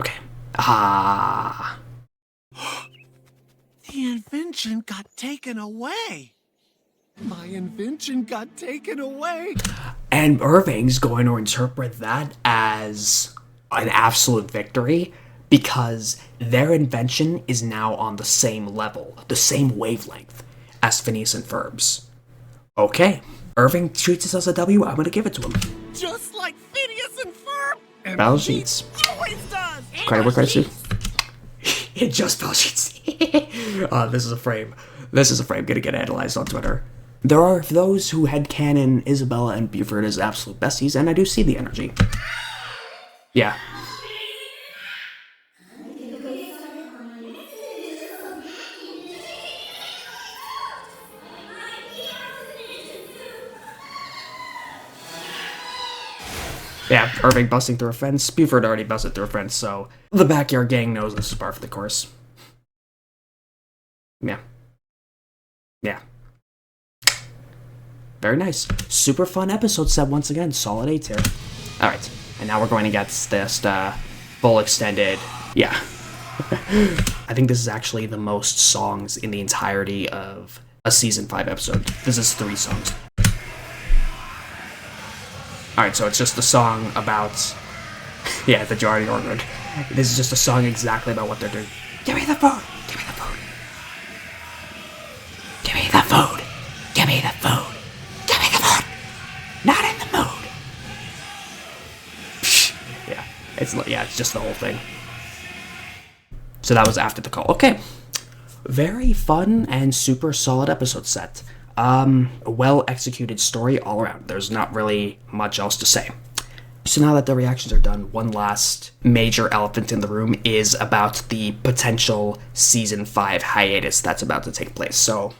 Okay. Ah. The invention got taken away. My invention got taken away. And Irving's going to interpret that as an absolute victory because their invention is now on the same level, the same wavelength as Phineas and Ferb's. Okay, Irving treats this as a W, I'm gonna give it to him. Just like Phineas and Ferb. And Baljeets. Always does. Credit where credit's due. It just Baljeets. This is a frame. Gonna get analyzed on Twitter. There are those who headcanon Isabella and Buford as absolute besties, and I do see the energy. Yeah. Yeah, Irving busting through a fence. Buford already busted through a fence, so the backyard gang knows this is par for the course. Yeah. Very nice. Super fun episode set once again. Solid A tier. Alright, and now we're going to get this full extended. Yeah. I think this is actually the most songs in the entirety of a season 5 episode. This is 3 songs. Alright, so it's just a song about... yeah, the Jardy Orchard. This is just a song exactly about what they're doing. Give me the food! Give me the food! Give me the food! Give me the food! Give me the food! Not in the mood! It's just the whole thing. So that was after the call. Okay. Very fun and super solid episode set. A well-executed story all around. There's not really much else to say. So now that the reactions are done, one last major elephant in the room is about the potential Season 5 hiatus that's about to take place. So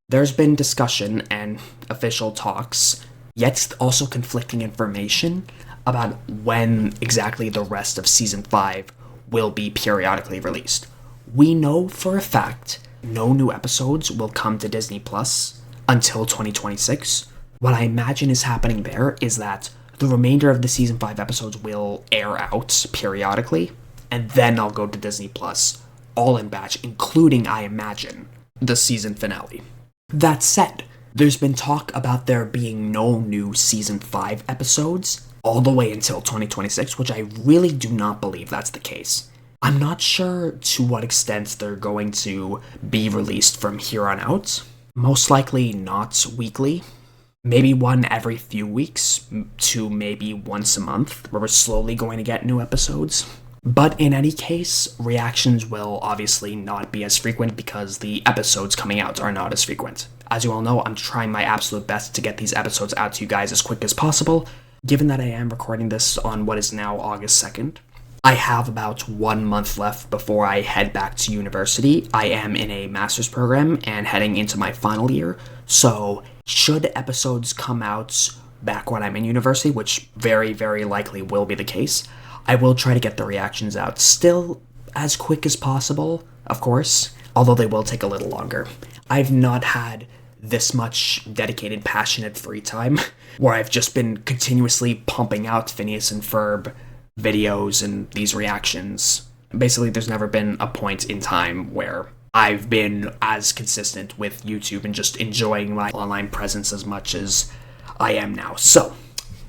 there's been discussion and official talks, yet also conflicting information about when exactly the rest of Season 5 will be periodically released. We know for a fact no new episodes will come to Disney Plus until 2026. What I imagine is happening there is that the remainder of the Season 5 episodes will air out periodically, and then I'll go to Disney Plus, all in batch, including, I imagine, the season finale. That said, there's been talk about there being no new Season 5 episodes all the way until 2026, which I really do not believe that's the case. I'm not sure to what extent they're going to be released from here on out. Most likely not weekly. Maybe one every few weeks to maybe once a month, where we're slowly going to get new episodes. But in any case, reactions will obviously not be as frequent because the episodes coming out are not as frequent. As you all know, I'm trying my absolute best to get these episodes out to you guys as quick as possible. Given that I am recording this on what is now August 2nd, I have about 1 month left before I head back to university. I am in a master's program and heading into my final year, so should episodes come out back when I'm in university, which very, very likely will be the case, I will try to get the reactions out still as quick as possible, of course. although they will take a little longer. I've not had this much dedicated, passionate free time where I've just been continuously pumping out Phineas and Ferb videos and these reactions. Basically, there's never been a point in time where I've been as consistent with YouTube and just enjoying my online presence as much as I am now. So,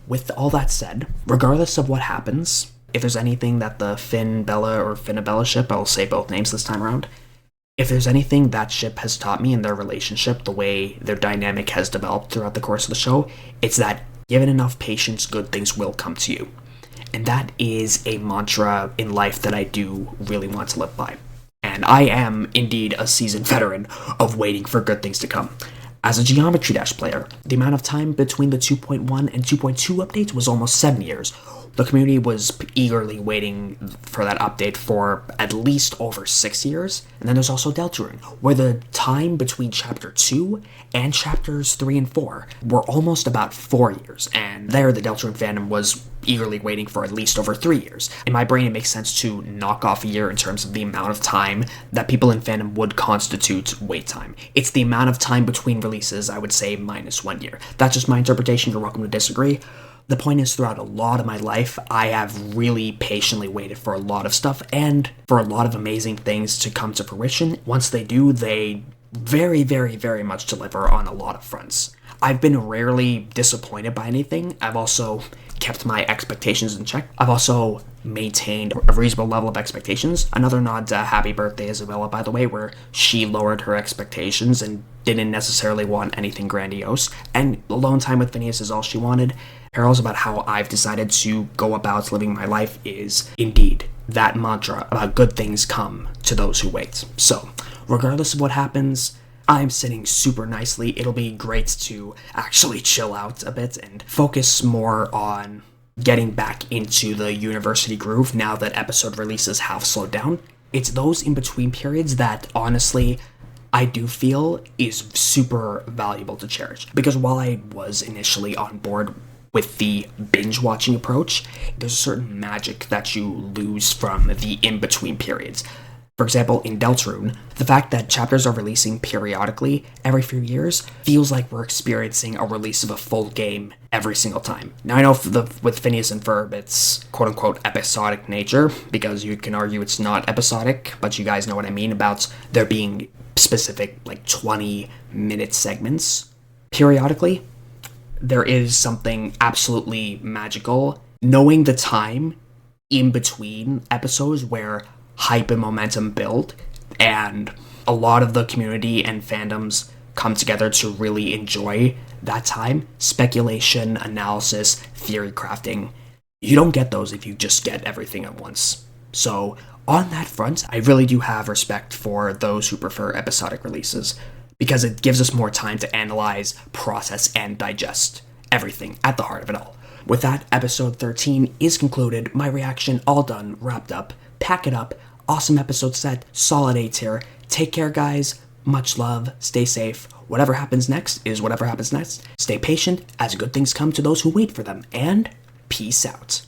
with all that said, regardless of what happens, if there's anything that the Finn-Bella or Finnabella ship, I'll say both names this time around, if there's anything that ship has taught me in their relationship, the way their dynamic has developed throughout the course of the show, it's that given enough patience, good things will come to you. And that is a mantra in life that I do really want to live by. And I am indeed a seasoned veteran of waiting for good things to come. As a Geometry Dash player, the amount of time between the 2.1 and 2.2 updates was almost 7 years. The community was eagerly waiting for that update for at least over 6 years. And then there's also Deltarune, where the time between Chapter 2 and Chapters 3 and 4 were almost about 4 years. And there, the Deltarune fandom was eagerly waiting for at least over 3 years. In my brain, it makes sense to knock off a year in terms of the amount of time that people in fandom would constitute wait time. It's the amount of time between releases, I would say, minus 1 year. That's just my interpretation. You're welcome to disagree. The point is, throughout a lot of my life, I have really patiently waited for a lot of stuff and for a lot of amazing things to come to fruition. Once they do, they very, very, very much deliver on a lot of fronts. I've been rarely disappointed by anything. I've also kept my expectations in check. I've also maintained a reasonable level of expectations. Another nod to Happy Birthday Isabella, by the way, where she lowered her expectations and didn't necessarily want anything grandiose. And alone time with Phineas is all she wanted. Parallels about how I've decided to go about living my life is indeed that mantra about good things come to those who wait. So, regardless of what happens, I'm sitting super nicely. It'll be great to actually chill out a bit and focus more on getting back into the university groove now that episode releases have slowed down. It's those in-between periods that, honestly, I do feel is super valuable to cherish. Because while I was initially on board with the binge-watching approach, there's a certain magic that you lose from the in-between periods. For example, in Deltarune, the fact that chapters are releasing periodically every few years feels like we're experiencing a release of a full game every single time. Now, I know with Phineas and Ferb, it's quote-unquote episodic nature, because you can argue it's not episodic, but you guys know what I mean about there being specific, 20-minute segments periodically. There is something absolutely magical knowing the time in between episodes where hype and momentum build, and a lot of the community and fandoms come together to really enjoy that time. Speculation, analysis, theory crafting. You don't get those if you just get everything at once. So, on that front, I really do have respect for those who prefer episodic releases, because it gives us more time to analyze, process, and digest everything at the heart of it all. With that, episode 13 is concluded, my reaction all done, wrapped up, pack it up, awesome episode set, solid A tier. Take care, guys, much love, stay safe, whatever happens next is whatever happens next. Stay patient as good things come to those who wait for them, and peace out.